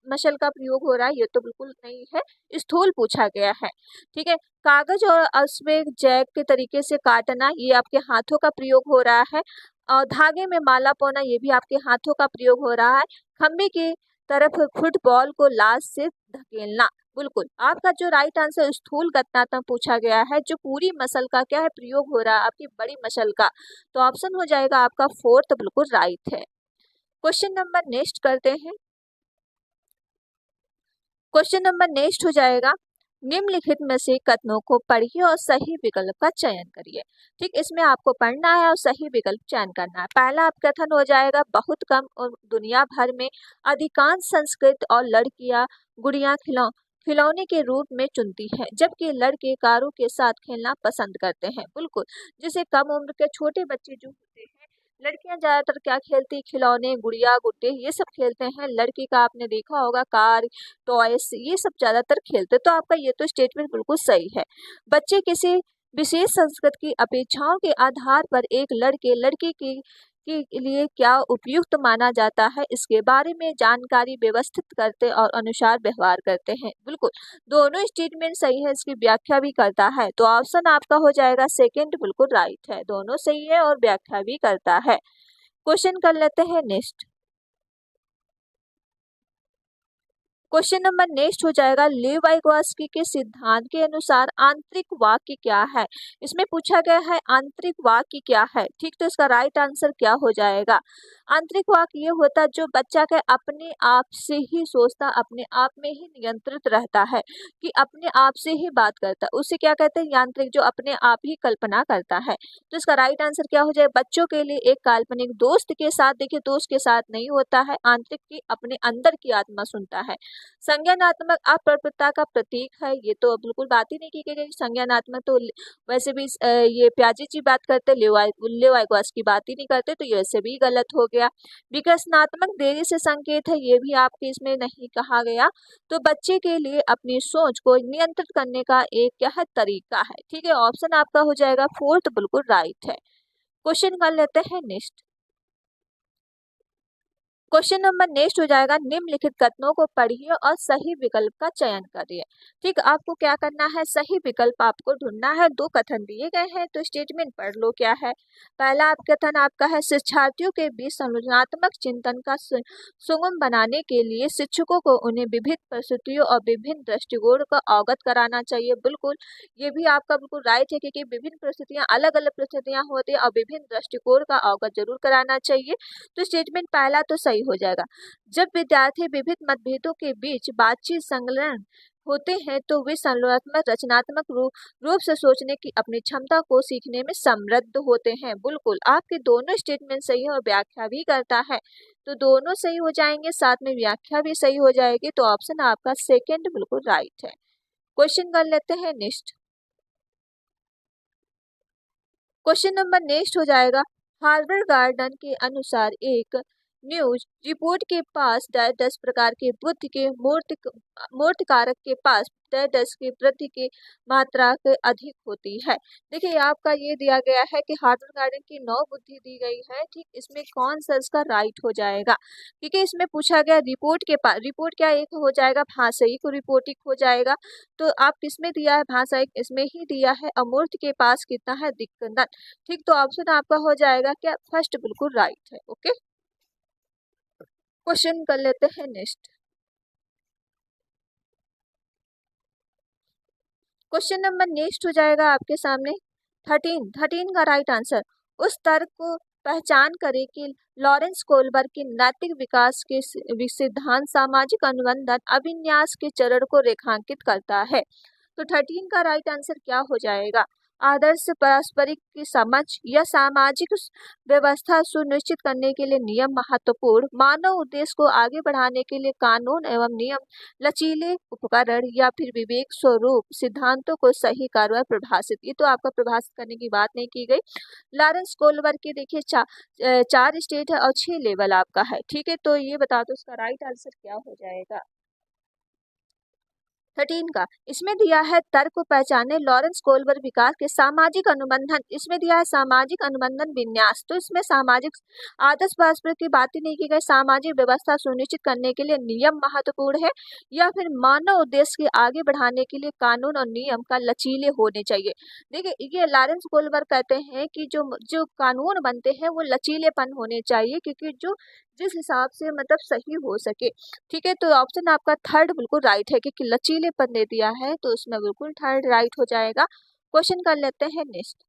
मसल का प्रयोग हो रहा है, ये तो बिल्कुल नहीं है, स्थूल पूछा गया है, ठीक है। कागज और अश्वेत जैक के तरीके से काटना, ये आपके हाथों का प्रयोग हो रहा है। और धागे में माला पौना, ये भी आपके हाथों का प्रयोग हो रहा है। खंबे की तरफ फुटबॉल को लाश से धकेलना, बिल्कुल आपका जो राइट आंसर स्थूल गणनात्मक पूछा गया है, जो पूरी मसल का क्या है प्रयोग हो रहा है आपकी बड़ी मसल का। तो ऑप्शन हो जाएगा आपका 4 बिल्कुल राइट है। क्वेश्चन नंबर नेक्स्ट करते हैं। क्वेश्चन नंबर नेक्स्ट हो जाएगा, निम्नलिखित में से कथनों को पढ़िए और सही विकल्प का चयन करिए। ठीक, इसमें आपको पढ़ना है और सही विकल्प चयन करना है। पहला आप कथन हो जाएगा, बहुत कम और दुनिया भर में अधिकांश संस्कृत और लड़कियां गुड़िया खिलौने के रूप में चुनती हैं, जबकि लड़के कारों के साथ खेलना पसंद करते हैं। बिल्कुल, जैसे कम उम्र के छोटे बच्चे जो होते हैं, लड़कियां ज्यादातर क्या खेलती, खिलौने, गुड़िया गुड्डे ये सब खेलते हैं। लड़की का आपने देखा होगा कार, टॉयस, ये सब ज्यादातर खेलते। तो आपका ये तो स्टेटमेंट बिल्कुल सही है। बच्चे किसी विशेष संस्कृति की अपेक्षाओं के आधार पर एक लड़के लड़की की के लिए क्या उपयुक्त माना जाता है, इसके बारे में जानकारी व्यवस्थित करते और अनुसार व्यवहार करते हैं। बिल्कुल दोनों स्टेटमेंट सही है, इसकी व्याख्या भी करता है। तो ऑप्शन आपका हो जाएगा सेकंड बिल्कुल राइट है, दोनों सही है और व्याख्या भी करता है। क्वेश्चन कर लेते हैं नेक्स्ट। क्वेश्चन नंबर नेक्स्ट हो जाएगा, लीव वाइगोत्स्की के सिद्धांत के अनुसार आंतरिक वाक्य क्या है। इसमें पूछा गया है आंतरिक वाक्य क्या है। ठीक, तो इसका राइट आंसर क्या हो जाएगा। आंतरिक वाक्य ये होता है जो बच्चा के अपने आप से ही सोचता, अपने आप में ही नियंत्रित रहता है, कि अपने आप से ही बात करता है, उसे क्या कहते हैं यांत्रिक, जो अपने आप ही कल्पना करता है। तो इसका राइट आंसर क्या हो जाएगा, बच्चों के लिए एक काल्पनिक दोस्त के साथ, देखिए दोस्त के साथ नहीं होता है, आंतरिक की अपने अंदर की आत्मा सुनता है। संज्ञानात्मक अप्रत्ययता का प्रतीक है, ये तो बिल्कुल बात ही नहीं की गई। संज्ञानात्मक तो वैसे भी ये प्याजी जी बात करते, लेवाइगोस की बात ही नहीं करते, तो ये वैसे भी गलत हो गया। विकासनात्मक देरी से संकेत है, ये भी आपके इसमें नहीं कहा गया। तो बच्चे के लिए अपनी सोच को नियंत्रित करने का एक क्या है तरीका है। ठीक है, ऑप्शन आपका हो जाएगा 4 बिल्कुल राइट है। क्वेश्चन कर लेते हैं नेक्स्ट। क्वेश्चन नंबर नेक्स्ट हो जाएगा, निम्नलिखित कथनों को पढ़िए और सही विकल्प का चयन करिए। ठीक, आपको क्या करना है, सही विकल्प आपको ढूंढना है। 2 कथन दिए गए हैं, तो स्टेटमेंट पढ़ लो क्या है। पहला आप कथन आपका है, शिक्षार्थियों के बीच संरचनात्मक चिंतन का सुगम बनाने के लिए शिक्षकों को उन्हें विभिन्न परिस्थितियों और विभिन्न दृष्टिकोण का अवगत कराना चाहिए। बिल्कुल, ये भी आपका बिल्कुल राइट है, क्योंकि विभिन्न परिस्थितियां अलग अलग परिस्थितियां होती है और विभिन्न दृष्टिकोण का अवगत जरूर कराना चाहिए। तो स्टेटमेंट पहला तो सही सही हो जाएगा। जब विद्यार्थी विभिन्न मतभेदों के बीच बातचीत संलग्न होते हैं तो वे संलोचनात्मक रचनात्मक रूप से सोचने की अपनी क्षमता को सीखने में समृद्ध होते हैं। बिल्कुल आपके दोनों स्टेटमेंट सही है और व्याख्या भी करता है, तो दोनों सही हो जाएंगे, साथ में व्याख्या भी सही हो जाएगी। तो ऑप्शन आपका सेकंड बिल्कुल राइट है। क्वेश्चन कर लेते हैं नेक्स्ट। क्वेश्चन नंबर नेक्स्ट हो जाएगा, हार्वर्ड गार्डन के अनुसार एक न्यूज रिपोर्ट के पास 10 प्रकार के बुद्ध के मूर्तिकारक के पास 10 की वृद्धि की मात्रा के अधिक होती है। देखिए आपका ये दिया गया है कि हार्वर्ड गार्डन की 9 बुद्धि दी गई है, ठीक, इसमें कौन सा इसका राइट हो जाएगा, क्योंकि इसमें पूछा गया रिपोर्ट के पास, रिपोर्ट क्या एक हो जाएगा, भाषाई को रिपोर्टिंग हो जाएगा। तो आप किसमें दिया है, भाषाई इसमें ही दिया है। अमूर्त के पास कितना है, दिक्कत, ठीक, तो ऑप्शन आपका हो जाएगा क्या, फर्स्ट बिल्कुल राइट है। ओके, क्वेश्चन कर लेते हैं नेक्स्ट। क्वेश्चन नंबर नेक्स्ट हो जाएगा आपके सामने 13 का राइट आंसर, उस तर्क को पहचान करें कि लॉरेंस कोलबर्ग के नैतिक विकास के सिद्धांत सामाजिक अनुबंधन अभिन्यास के चरण को रेखांकित करता है। तो 13 का राइट आंसर क्या हो जाएगा, आदर्श पारस्परिक की समझ या सामाजिक व्यवस्था सुनिश्चित करने के लिए नियम महत्वपूर्ण, मानव उद्देश्य को आगे बढ़ाने के लिए कानून एवं नियम, लचीले उपकरण या फिर विवेक स्वरूप सिद्धांतों को सही कार्य प्रभाषित। ये तो आपका प्रभाषित करने की बात नहीं की गई। लॉरेंस कोलबर्ग के देखिए 4 स्टेट है और 6 लेवल आपका है, ठीक है, तो ये बता दो इसका राइट आंसर क्या हो जाएगा 13 का। इसमें दिया है तर्क को पहचाने लॉरेंस कोलबर्ग विकास के सामाजिक अनुबंधन, इसमें दिया है सामाजिक अनुबंधन विन्यास, तो इसमें सामाजिक आदर्श पारस्परिक की बात ही नहीं की गई, सामाजिक व्यवस्था सुनिश्चित करने के लिए नियम महत्वपूर्ण है या फिर मानव उद्देश्य के आगे बढ़ाने के लिए कानून और नियम का लचीले होने चाहिए। देखिए ये लॉरेंस कोलबर्ग कहते हैं कि जो जो कानून बनते हैं वो लचीलेपन होने चाहिए, क्योंकि जो जिस हिसाब से मतलब सही हो सके, ठीक है, तो ऑप्शन आपका थर्ड बिल्कुल राइट है, क्योंकि लचीलेपन दे दिया है तो उसमें बिल्कुल थर्ड राइट हो जाएगा। क्वेश्चन कर लेते हैं नेक्स्ट।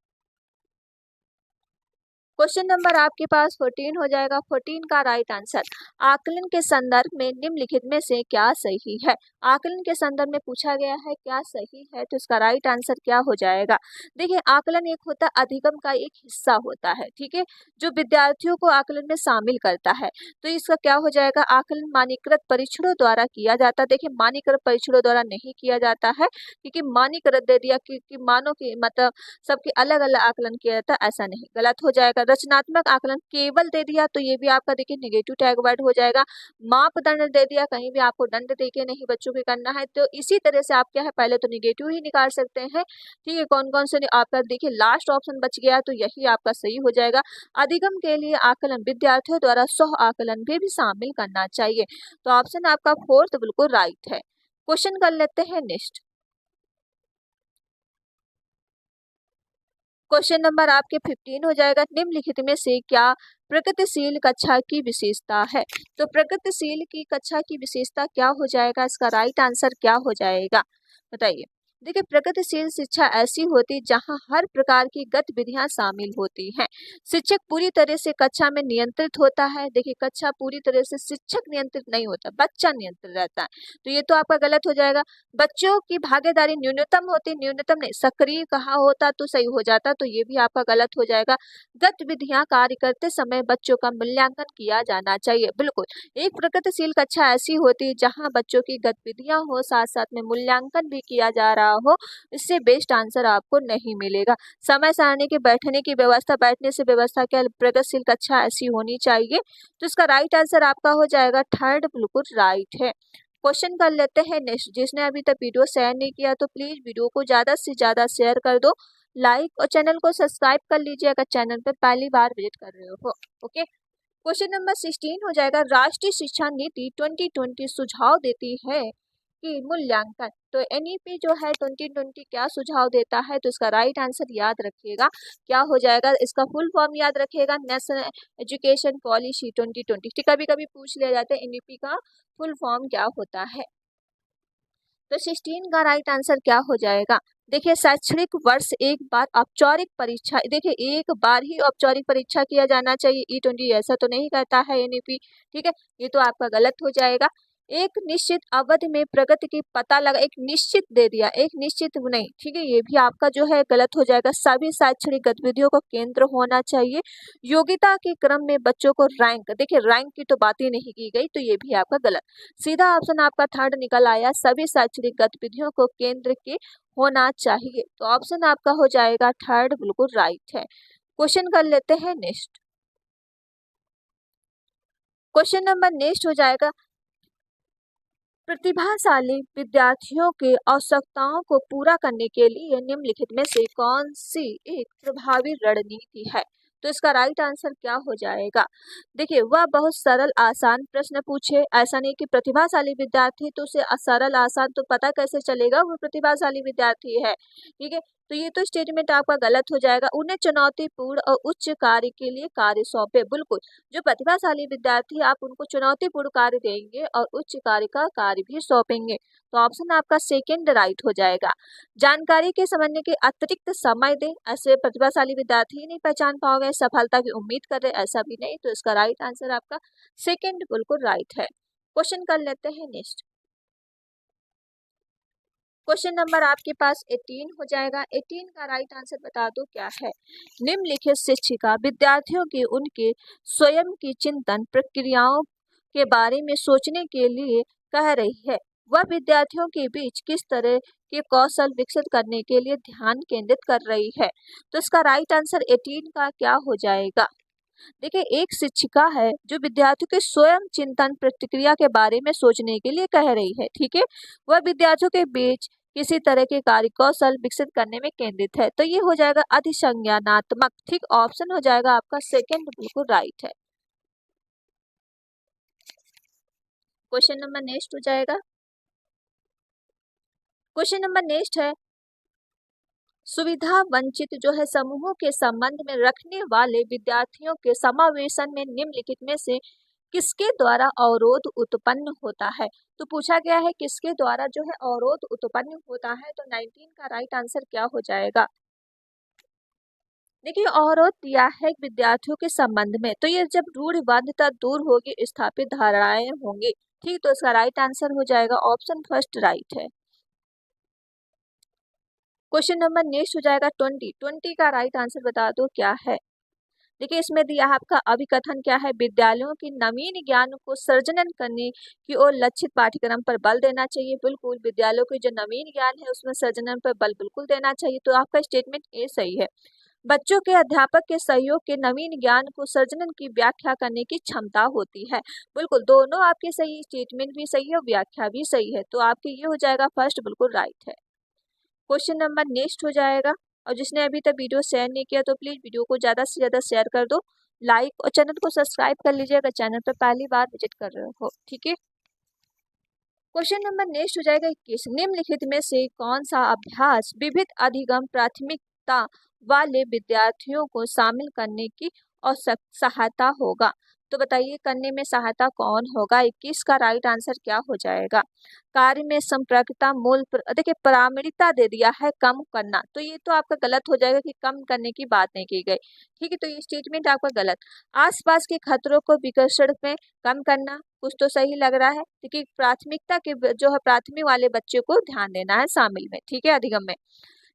क्वेश्चन नंबर आपके पास 14 हो जाएगा। 14 का राइट आंसर, आकलन के संदर्भ में निम्नलिखित में से क्या सही है। आकलन के संदर्भ में पूछा गया है क्या सही है, तो इसका राइट आंसर क्या हो जाएगा। देखिए आकलन एक होता है अधिगम का एक हिस्सा होता है, ठीक है, जो विद्यार्थियों को आकलन में शामिल करता है, तो इसका क्या हो जाएगा, आकलन मानकीकृत परीक्षणों द्वारा किया जाता है। देखिए मानकीकृत परीक्षणों द्वारा नहीं किया जाता है, क्योंकि मानकीकृत दे दिया कि मानो कि मतलब सबके अलग अलग आकलन किया जाता है, ऐसा नहीं, गलत हो जाएगा। रचनात्मक आकलन केवल दे दिया तो ये भी आपका देखिए नेगेटिव टैग वर्ड हो जाएगा। मापदंड दे दिया, कहीं भी आपको दंड देके नहीं बच्चों के करना है, तो इसी तरह से आप क्या है पहले तो नेगेटिव ही निकाल सकते हैं, ठीक है। कौन कौन से आपका देखिए लास्ट ऑप्शन बच गया, तो यही आपका सही हो जाएगा। अधिगम के लिए आकलन विद्यार्थियों द्वारा सह आकलन भी शामिल करना चाहिए, तो ऑप्शन आपका फोर्थ बिल्कुल राइट है। क्वेश्चन कर लेते हैं नेक्स्ट। क्वेश्चन नंबर आपके 15 हो जाएगा, निम्नलिखित में से क्या प्रगतिशील कक्षा की विशेषता है। तो प्रगतिशील की कक्षा की विशेषता क्या हो जाएगा, इसका राइट आंसर क्या हो जाएगा बताइए। देखिए प्रगतिशील शिक्षा ऐसी होती जहां हर प्रकार की गतिविधियां शामिल होती हैं। शिक्षक पूरी तरह से कक्षा में नियंत्रित होता है। देखिए कक्षा पूरी तरह से शिक्षक नियंत्रित नहीं होता, बच्चा नियंत्रित रहता है, तो ये तो आपका गलत हो जाएगा। बच्चों की भागीदारी न्यूनतम होती, न्यूनतम नहीं सक्रिय कहा होता तो सही हो जाता, तो ये भी आपका गलत हो जाएगा। गतिविधियां कार्य करते समय बच्चों का मूल्यांकन किया जाना चाहिए। बिल्कुल एक प्रगतिशील कक्षा ऐसी होती है जहां बच्चों की गतिविधियां हो साथ साथ में मूल्यांकन भी किया जा रहा हो, इससे बेस्ट आंसर आपको नहीं मिलेगा। समय सारणी के बैठने की व्यवस्था, बैठने से व्यवस्था क्या प्रगतिशील कक्षा ऐसी होनी चाहिए, तो इसका राइट आंसर आपका हो जाएगा थर्ड बिल्कुल राइट है। क्वेश्चन कर लेते हैं नेक्स्ट। जिसने अभी तक वीडियो शेयर नहीं किया तो प्लीज वीडियो को ज्यादा से ज्यादा शेयर कर दो, लाइक और चैनल को सब्सक्राइब कर लीजिए अगर चैनल पर पहली बार विजिट कर रहे हो। ओके, क्वेश्चन नंबर 16 हो जाएगा, राष्ट्रीय शिक्षा नीति 2020 सुझाव देती है कि मूल्यांकन, तो एनईपी जो है 2020 क्या सुझाव देता है, तो इसका राइट आंसर याद रखिएगा क्या हो जाएगा, इसका फुल फॉर्म याद रखिएगा, नेशनल एजुकेशन पॉलिसी 2020। कभी कभी पूछ लिया जाता है एनईपी का फुल फॉर्म क्या होता है, तो 16 का राइट आंसर क्या हो जाएगा, देखिए शैक्षणिक वर्ष एक बार औपचारिक परीक्षा, देखिए एक बार ही औपचारिक परीक्षा किया जाना चाहिए। ई-20 ऐसा तो नहीं कहता है एनईपी, ठीक है, ये तो आपका गलत हो जाएगा। एक निश्चित अवधि में प्रगति की पता लगा, एक निश्चित दे दिया, एक निश्चित नहीं, ठीक है, ये भी आपका जो है गलत हो जाएगा। सभी शैक्षणिक गतिविधियों को केंद्र होना चाहिए। योग्यता के क्रम में बच्चों को रैंक, देखिए रैंक की तो बात ही नहीं की गई, तो ये भी आपका गलत। सीधा ऑप्शन आपका थर्ड निकल आया, सभी शैक्षणिक गतिविधियों को केंद्र के होना चाहिए, तो ऑप्शन आपका हो जाएगा थर्ड, बिल्कुल राइट है। क्वेश्चन कर लेते हैं नेक्स्ट। क्वेश्चन नंबर नेक्स्ट हो जाएगा, प्रतिभाशाली विद्यार्थियों के आवश्यकताओं को पूरा करने के लिए निम्नलिखित में से कौन सी एक प्रभावी रणनीति है? तो इसका राइट आंसर क्या हो जाएगा? देखिए वह बहुत सरल आसान प्रश्न पूछे, ऐसा नहीं कि प्रतिभाशाली विद्यार्थी तो उसे सरल आसान तो पता कैसे चलेगा वो प्रतिभाशाली विद्यार्थी है, ठीक है, तो ये तो स्टेटमेंट आपका गलत हो जाएगा। उन्हें चुनौतीपूर्ण और उच्च कार्य के लिए कार्य सौंपे, बिल्कुल जो प्रतिभाशाली विद्यार्थी आप उनको चुनौतीपूर्ण कार्य देंगे और उच्च कार्य का कार्य भी सौंपेंगे, तो ऑप्शन आपका सेकंड राइट हो जाएगा। जानकारी के समझने के अतिरिक्त समय दें, ऐसे प्रतिभाशाली विद्यार्थी ही नहीं पहचान पाओगे। सफलता की उम्मीद कर रहे, ऐसा भी नहीं, तो इसका राइट आंसर आपका सेकंड बिल्कुल राइट है। क्वेश्चन कर लेते हैं नेक्स्ट। क्वेश्चन नंबर आपके पास 18 हो जाएगा। 18 का राइट आंसर बता दो क्या है? निम्नलिखित शिक्षिका विद्यार्थियों के उनके स्वयं की चिंतन प्रक्रियाओं के बारे में सोचने के लिए कह रही है। वह विद्यार्थियों के बीच किस तरह के कौशल विकसित करने के लिए ध्यान केंद्रित कर रही है? तो इसका राइट आंसर 18 का क्या हो जाएगा? देखिए एक शिक्षिका है जो विद्यार्थियों के स्वयं चिंतन प्रतिक्रिया के बारे में सोचने के लिए कह रही है, ठीक है, वह विद्यार्थियों के बीच किसी तरह के कार्य कौशल विकसित करने में केंद्रित है, तो ये हो जाएगा अधिसंज्ञानात्मक, ठीक, ऑप्शन हो जाएगा आपका सेकंड बिल्कुल राइट है। क्वेश्चन नंबर नेक्स्ट हो जाएगा। क्वेश्चन नंबर नेक्स्ट है, सुविधा वंचित जो है समूहों के संबंध में रखने वाले विद्यार्थियों के समावेशन में निम्नलिखित में से किसके द्वारा अवरोध उत्पन्न होता है? तो पूछा गया है किसके द्वारा जो है अवरोध उत्पन्न होता है, तो 19 का राइट आंसर क्या हो जाएगा? देखिए अवरोध दिया है विद्यार्थियों के संबंध में, तो ये जब रूढ़िवादिता दूर होगी स्थापित धारणाएं होंगी, ठीक, तो इसका राइट आंसर हो जाएगा ऑप्शन फर्स्ट राइट है। क्वेश्चन नंबर नेक्स्ट हो जाएगा 20। 20 का राइट आंसर बता दो क्या है? देखिए इसमें दिया है आपका अभिकथन क्या है? विद्यालयों की नवीन ज्ञान को सृजन करने की ओर लक्षित पाठ्यक्रम पर बल देना चाहिए, बिल्कुल विद्यालयों के जो नवीन ज्ञान है उसमें सृजन पर बल बिल्कुल देना चाहिए, तो आपका स्टेटमेंट ए सही है। बच्चों के अध्यापक के सहयोग के नवीन ज्ञान को सृजन की व्याख्या करने की क्षमता होती है, बिल्कुल दोनों आपके सही, स्टेटमेंट भी सही है और व्याख्या भी सही है, तो आपके ये हो जाएगा फर्स्ट बिल्कुल राइट है। क्वेश्चन नंबर नेक्स्ट हो जाएगा, और जिसने अभी तक वीडियो शेयर नहीं किया तो प्लीज वीडियो को ज्यादा से ज्यादा शेयर कर दो, लाइक और चैनल को सब्सक्राइब कर लीजिए अगर चैनल पर पहली बार विजिट कर रहे हो, ठीक है। क्वेश्चन नंबर नेक्स्ट हो जाएगा 21। निम्नलिखित में से कौन सा अभ्यास विविध अधिगम प्राथमिकता वाले विद्यार्थियों को शामिल करने की और सहायता होगा? तो बताइए करने में सहायता कौन होगा? 21 का राइट आंसर क्या हो जाएगा? कार्य में संपर्कता देखिए प्रामाणिकता दे दिया है कम करना, तो ये तो आपका गलत हो जाएगा कि कम करने की बात नहीं की गई, ठीक है, तो ये स्टेटमेंट आपका गलत। आसपास के खतरों को विकर्षण में कम करना कुछ तो सही लग रहा है, क्योंकि प्राथमिकता के जो है प्राथमिक वाले बच्चे को ध्यान देना है शामिल में, ठीक है, अधिगम में।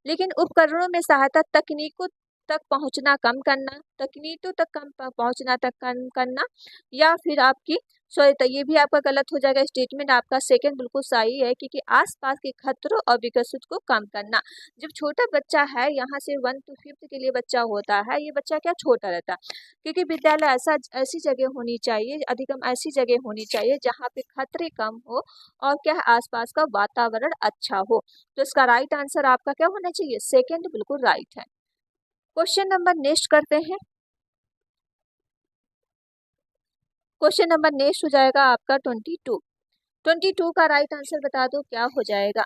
लेकिन उपकरणों में सहायता तकनीकों तक पहुंचना कम करना, तकनीकों तक कम पहुंचना तक कम करना, या फिर आपकी सॉरी, तो ये भी आपका गलत हो जाएगा। स्टेटमेंट आपका सेकंड बिल्कुल सही है, क्योंकि आसपास के खतरों और विकसित को कम करना। जब छोटा बच्चा है, यहाँ से 1 to 5th के लिए बच्चा होता है, ये बच्चा क्या छोटा रहता है, क्योंकि विद्यालय ऐसी जगह होनी चाहिए, अधिगम ऐसी जगह होनी चाहिए जहाँ पे खतरे कम हो और क्या आसपास का वातावरण अच्छा हो, तो इसका राइट आंसर आपका क्या होना चाहिए? सेकंड बिल्कुल राइट है। क्वेश्चन नंबर नेक्स्ट करते हैं। क्वेश्चन नंबर नेक्स्ट हो जाएगा आपका 22। 22 का राइट आंसर बता दो क्या हो जाएगा?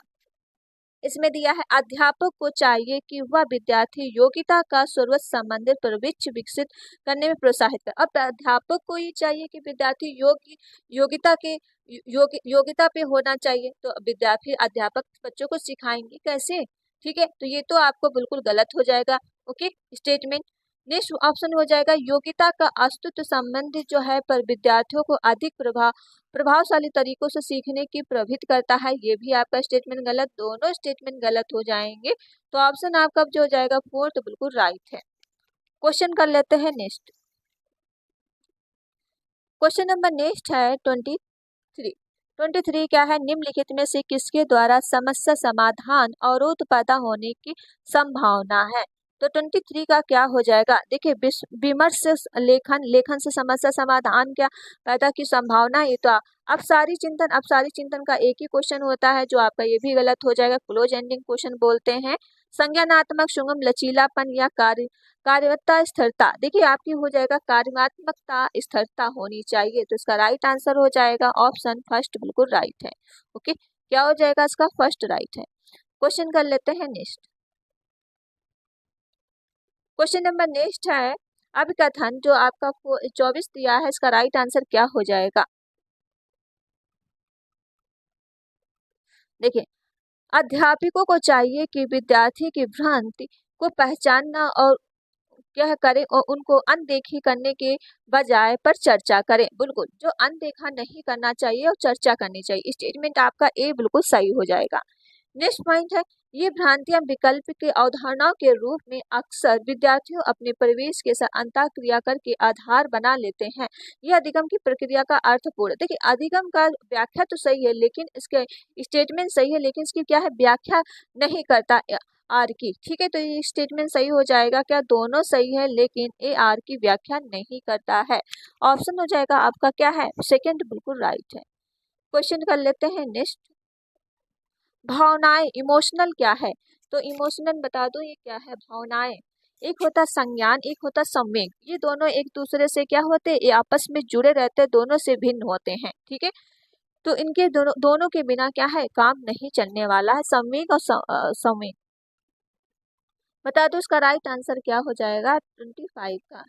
इसमें दिया है अध्यापक को चाहिए कि वह विद्यार्थी योग्यता का सर्वोच्च संबंधित प्रवृत्ति विकसित करने में प्रोत्साहित करे। अब अध्यापक को ये चाहिए कि विद्यार्थी योग्यता के योग्यता पे होना चाहिए, तो विद्यार्थी अध्यापक बच्चों को सिखाएंगे कैसे? ठीक है, तो ये तो आपको बिल्कुल गलत हो जाएगा। Okay, statement. नेक्स्ट ऑप्शन हो जाएगा योग्यता का अस्तित्व संबंधित जो है पर विद्यार्थियों को अधिक प्रभावशाली तरीकों से सीखने की प्रवृत्त करता है। ये भी आपका स्टेटमेंट गलत, दोनों स्टेटमेंट गलत हो जाएंगे। तो ऑप्शन आपका जो हो जाएगा फोर्थ बिल्कुल राइट है। क्वेश्चन कर लेते हैं नेक्स्ट। क्वेश्चन नंबर नेक्स्ट है 23 क्या है, निम्नलिखित में से किसके द्वारा समस्या समाधान अवरोध पैदा होने की संभावना है। तो 23 का क्या हो जाएगा, देखिए विमर्श से लेखन से समस्या समाधान क्या पैदा की संभावना। ये तो अब सारी चिंतन का एक ही क्वेश्चन होता है जो आपका ये भी गलत हो जाएगा। क्लोज एंडिंग क्वेश्चन बोलते हैं। संज्ञानात्मक सुगम लचीलापन या कार्यवत्ता स्थिरता, देखिए आपकी हो जाएगा कार्यात्मकता स्थिरता होनी चाहिए। तो इसका राइट आंसर हो जाएगा ऑप्शन फर्स्ट बिल्कुल राइट है। ओके, क्या हो जाएगा इसका फर्स्ट राइट है। क्वेश्चन कर लेते हैं नेक्स्ट। क्वेश्चन नंबर नेक्स्ट है अभिकथन जो आपका 24 दिया है, इसका राइट आंसर क्या हो जाएगा। देखिए, अध्यापकों को चाहिए कि विद्यार्थी की भ्रांति को पहचानना और क्या करें और उनको अनदेखी करने के बजाय पर चर्चा करें। बिल्कुल, जो अनदेखा नहीं करना चाहिए और चर्चा करनी चाहिए। स्टेटमेंट आपका ए बिल्कुल सही हो जाएगा। नेक्स्ट पॉइंट है, ये भ्रांतियां विकल्प के अवधारणाओं के रूप में अक्सर विद्यार्थियों अपने परिवेश के साथ अंतःक्रिया करके आधार बना लेते हैं। यह अधिगम की प्रक्रिया का अर्थपूर्ण, देखिए अधिगम का व्याख्या तो सही है लेकिन इसके स्टेटमेंट सही है लेकिन इसकी क्या है व्याख्या नहीं करता आर की। ठीक है, तो ये स्टेटमेंट सही हो जाएगा। क्या दोनों सही है लेकिन ए आर की व्याख्या नहीं करता है। ऑप्शन हो जाएगा आपका क्या है सेकंड बिल्कुल राइट है। क्वेश्चन कर लेते हैं नेक्स्ट। भावनाएं इमोशनल क्या है, तो इमोशनल बता दो ये क्या है भावनाएं। एक होता संज्ञान, एक होता संवेग। ये दोनों एक दूसरे से क्या होते हैं, ये आपस में जुड़े रहते हैं, दोनों से भिन्न होते हैं। ठीक है, तो इनके दोनों के बिना क्या है काम नहीं चलने वाला है। संवेग और संवेग बता दो इसका राइट आंसर क्या हो जाएगा 25 का।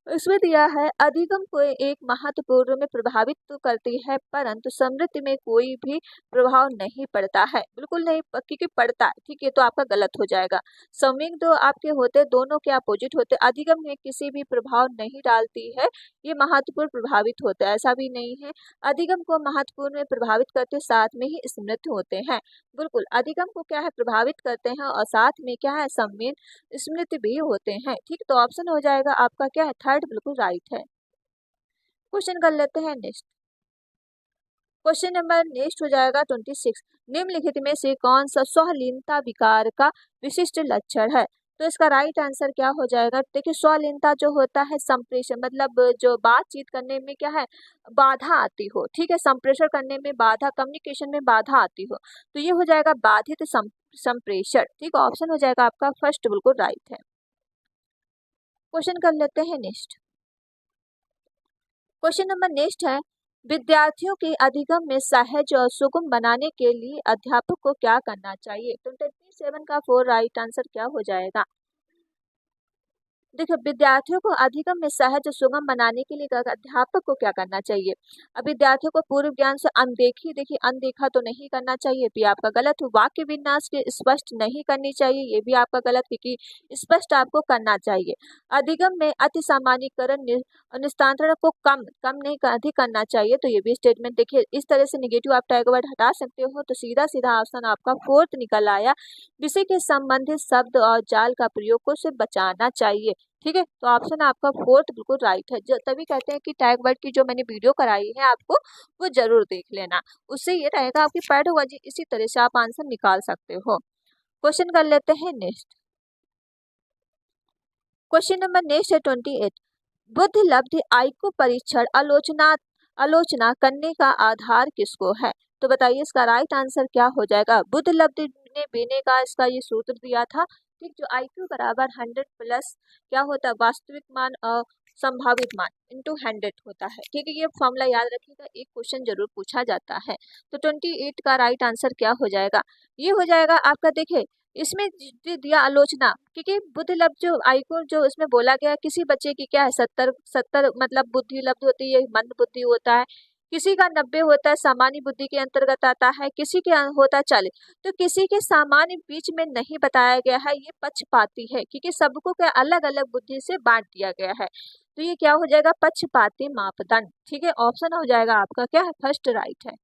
इसमें दिया है अधिगम को एक महत्वपूर्ण में प्रभावित तो करती है परंतु समृद्धि में कोई भी प्रभाव नहीं पड़ता है। बिल्कुल नहीं, क्योंकि पड़ता है। ठीक है, तो आपका गलत हो जाएगा। संवेग दो आपके होते दोनों के अपोजिट होते। अधिगम में किसी भी प्रभाव नहीं डालती है, ये महत्वपूर्ण प्रभावित होता है, ऐसा भी नहीं है। अधिगम को महत्वपूर्ण में प्रभावित करते साथ में ही समृद्ध होते हैं। बिल्कुल, अधिगम को क्या है प्रभावित करते हैं और साथ में क्या है संवेग स्मृति भी होते हैं। ठीक, तो ऑप्शन हो जाएगा आपका क्या है थर्ड बिल्कुल राइट है। क्वेश्चन कर लेते हैं नेक्स्ट। क्वेश्चन नंबर नेक्स्ट हो जाएगा 26। निम्नलिखित में से कौन सा स्वलीनता विकार का विशिष्ट लक्षण है। तो इसका राइट आंसर क्या हो जाएगा, देखिए स्वलीनता जो होता है संप्रेषण, मतलब जो बातचीत करने में क्या है बाधा आती हो। ठीक है, संप्रेषण करने में बाधा, कम्युनिकेशन में बाधा आती हो, तो ये हो जाएगा बाधित संप्रेषण। ठीक, ऑप्शन हो जाएगा आपका फर्स्ट बिल्कुल राइट है। क्वेश्चन कर लेते हैं नेक्स्ट। क्वेश्चन नंबर नेक्स्ट है विद्यार्थियों के अधिगम में सहज और सुगम बनाने के लिए अध्यापक को क्या करना चाहिए। तो 27 का 4 राइट आंसर क्या हो जाएगा। देखिए, विद्यार्थियों को अधिगम में सहज सुगम बनाने के लिए अध्यापक को क्या करना चाहिए। अब विद्यार्थियों को पूर्व ज्ञान से अनदेखी, देखिए अनदेखा तो नहीं करना चाहिए, भी आपका गलत हो। वाक्य विन्यास के स्पष्ट नहीं करनी चाहिए, ये भी आपका गलत, क्योंकि स्पष्ट आपको करना चाहिए। अधिगम में अति सामान्यीकरण निस्तारण को कम नहीं अधिक करना चाहिए, तो ये भी स्टेटमेंट देखिए इस तरह से निगेटिव आप टैग वर्ड हटा सकते हो। तो सीधा सीधा ऑप्शन आपका फोर्थ निकल आया। विषय के संबंधित शब्द और जाल का प्रयोग को से बचाना चाहिए। ठीक है, तो ऑप्शन आपका फोर्थ बिल्कुल राइट है। तभी कहते हैं कि टैग वर्ड की जो मैंने वीडियो कराई है आपको वो जरूर देख लेना, उससे ये रहेगा आपकी पैडोलॉजी, इसी तरह से आप आंसर निकाल सकते हो। क्वेश्चन कर लेते हैं नेक्स्ट। क्वेश्चन नंबर नेक्स्ट है 28। बुद्धि लब्धि आईक्यू परीक्षण आलोचना करने का आधार किसको है। तो बताइए इसका राइट आंसर क्या हो जाएगा। बुद्धि लब्धि ने बीने का इसका ये सूत्र दिया था। ठीक, जो आईक्यू बराबर 100 प्लस क्या होता है वास्तविक मान संभावित मान इंटू 100 होता है। ठीक है, ये फॉर्मूला याद रखिएगा, एक क्वेश्चन जरूर पूछा जाता है। तो 28 का राइट आंसर क्या हो जाएगा, ये हो जाएगा आपका। देखिए इसमें दिया आलोचना, क्योंकि बुद्धि लब्ध जो आईक्यू जो इसमें बोला गया किसी बच्चे की क्या है 70 मतलब बुद्धि लब्ध होती है, मंद बुद्धि होता है। किसी का 90 होता है, सामान्य बुद्धि के अंतर्गत आता है, किसी के होता है 40। तो किसी के सामान्य बीच में नहीं बताया गया है, ये पक्षपाती है, क्योंकि सबको क्या अलग अलग बुद्धि से बांट दिया गया है। तो ये क्या हो जाएगा, पक्षपाती मापदंड। ठीक है, ऑप्शन हो जाएगा आपका क्या है, फर्स्ट राइट है।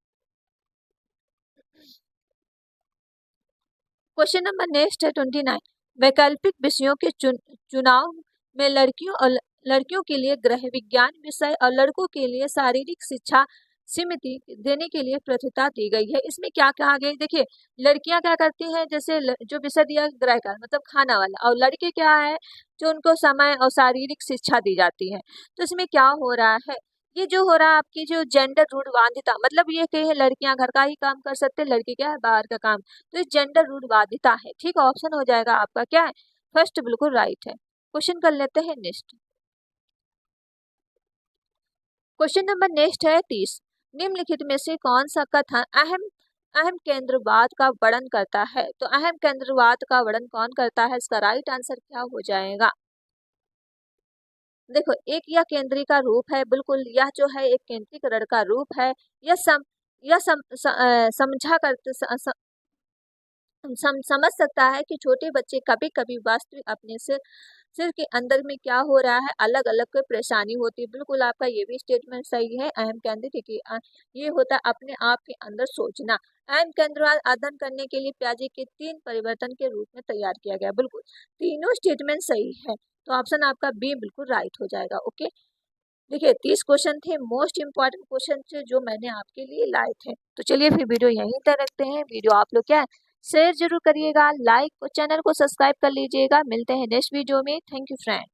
क्वेश्चन नंबर नेक्स्ट है 29। वैकल्पिक विषयों के चुनाव में लड़कियों के लिए गृह विज्ञान विषय और लड़कों के लिए शारीरिक शिक्षा समिति देने के लिए प्राथमिकता दी गई है। इसमें क्या कहा गया है, देखिए लड़कियां क्या करती हैं, जैसे जो विषय दिया गृह का मतलब खाना वाला, और लड़के क्या है जो उनको समय और शारीरिक शिक्षा दी जाती है। तो इसमें क्या हो रहा है, ये जो हो रहा है आपकी जो जेंडर रूढ़वादिता, मतलब ये कहे लड़कियां घर का ही काम कर सकते, लड़के क्या है बाहर का काम। तो ये जेंडर रूढ़वादिता है। ठीक है, ऑप्शन हो जाएगा आपका क्या है, फर्स्ट बिल्कुल राइट है। क्वेश्चन कर लेते हैं नेक्स्ट। क्वेश्चन नंबर नेक्स्ट है 30। निम्नलिखित में से कौन सा कथन अहम अहम केंद्रवाद का वर्णन करता है। तो अहम केंद्रवाद का वर्णन कौन करता है, इसका राइट आंसर क्या हो जाएगा। देखो एक यह केंद्रीय का रूप है, बिल्कुल यह जो है एक केंद्रीकरण का रूप है। यह समझा करते समझ सकता है कि छोटे बच्चे कभी कभी वास्तविक अपने सिर के अंदर में क्या हो रहा है, अलग अलग कोई परेशानी होती है। बिल्कुल आपका ये भी स्टेटमेंट सही है। अहम केंद्र की ये होता है अपने आप के अंदर सोचना। अहम केंद्रवाद अध्ययन करने के लिए पियाजे के 3 परिवर्तन के रूप में तैयार किया गया। बिल्कुल तीनों स्टेटमेंट सही है, तो ऑप्शन आपका बी बिल्कुल राइट हो जाएगा। ओके, देखिए 30 क्वेश्चन थे, मोस्ट इंपॉर्टेंट क्वेश्चन थे जो मैंने आपके लिए लाए थे। तो चलिए फिर वीडियो यहीं तक रखते हैं। वीडियो आप लोग क्या है शेयर जरूर करिएगा, लाइक और चैनल को सब्सक्राइब कर लीजिएगा। मिलते हैं नेक्स्ट वीडियो में। Thank you friend.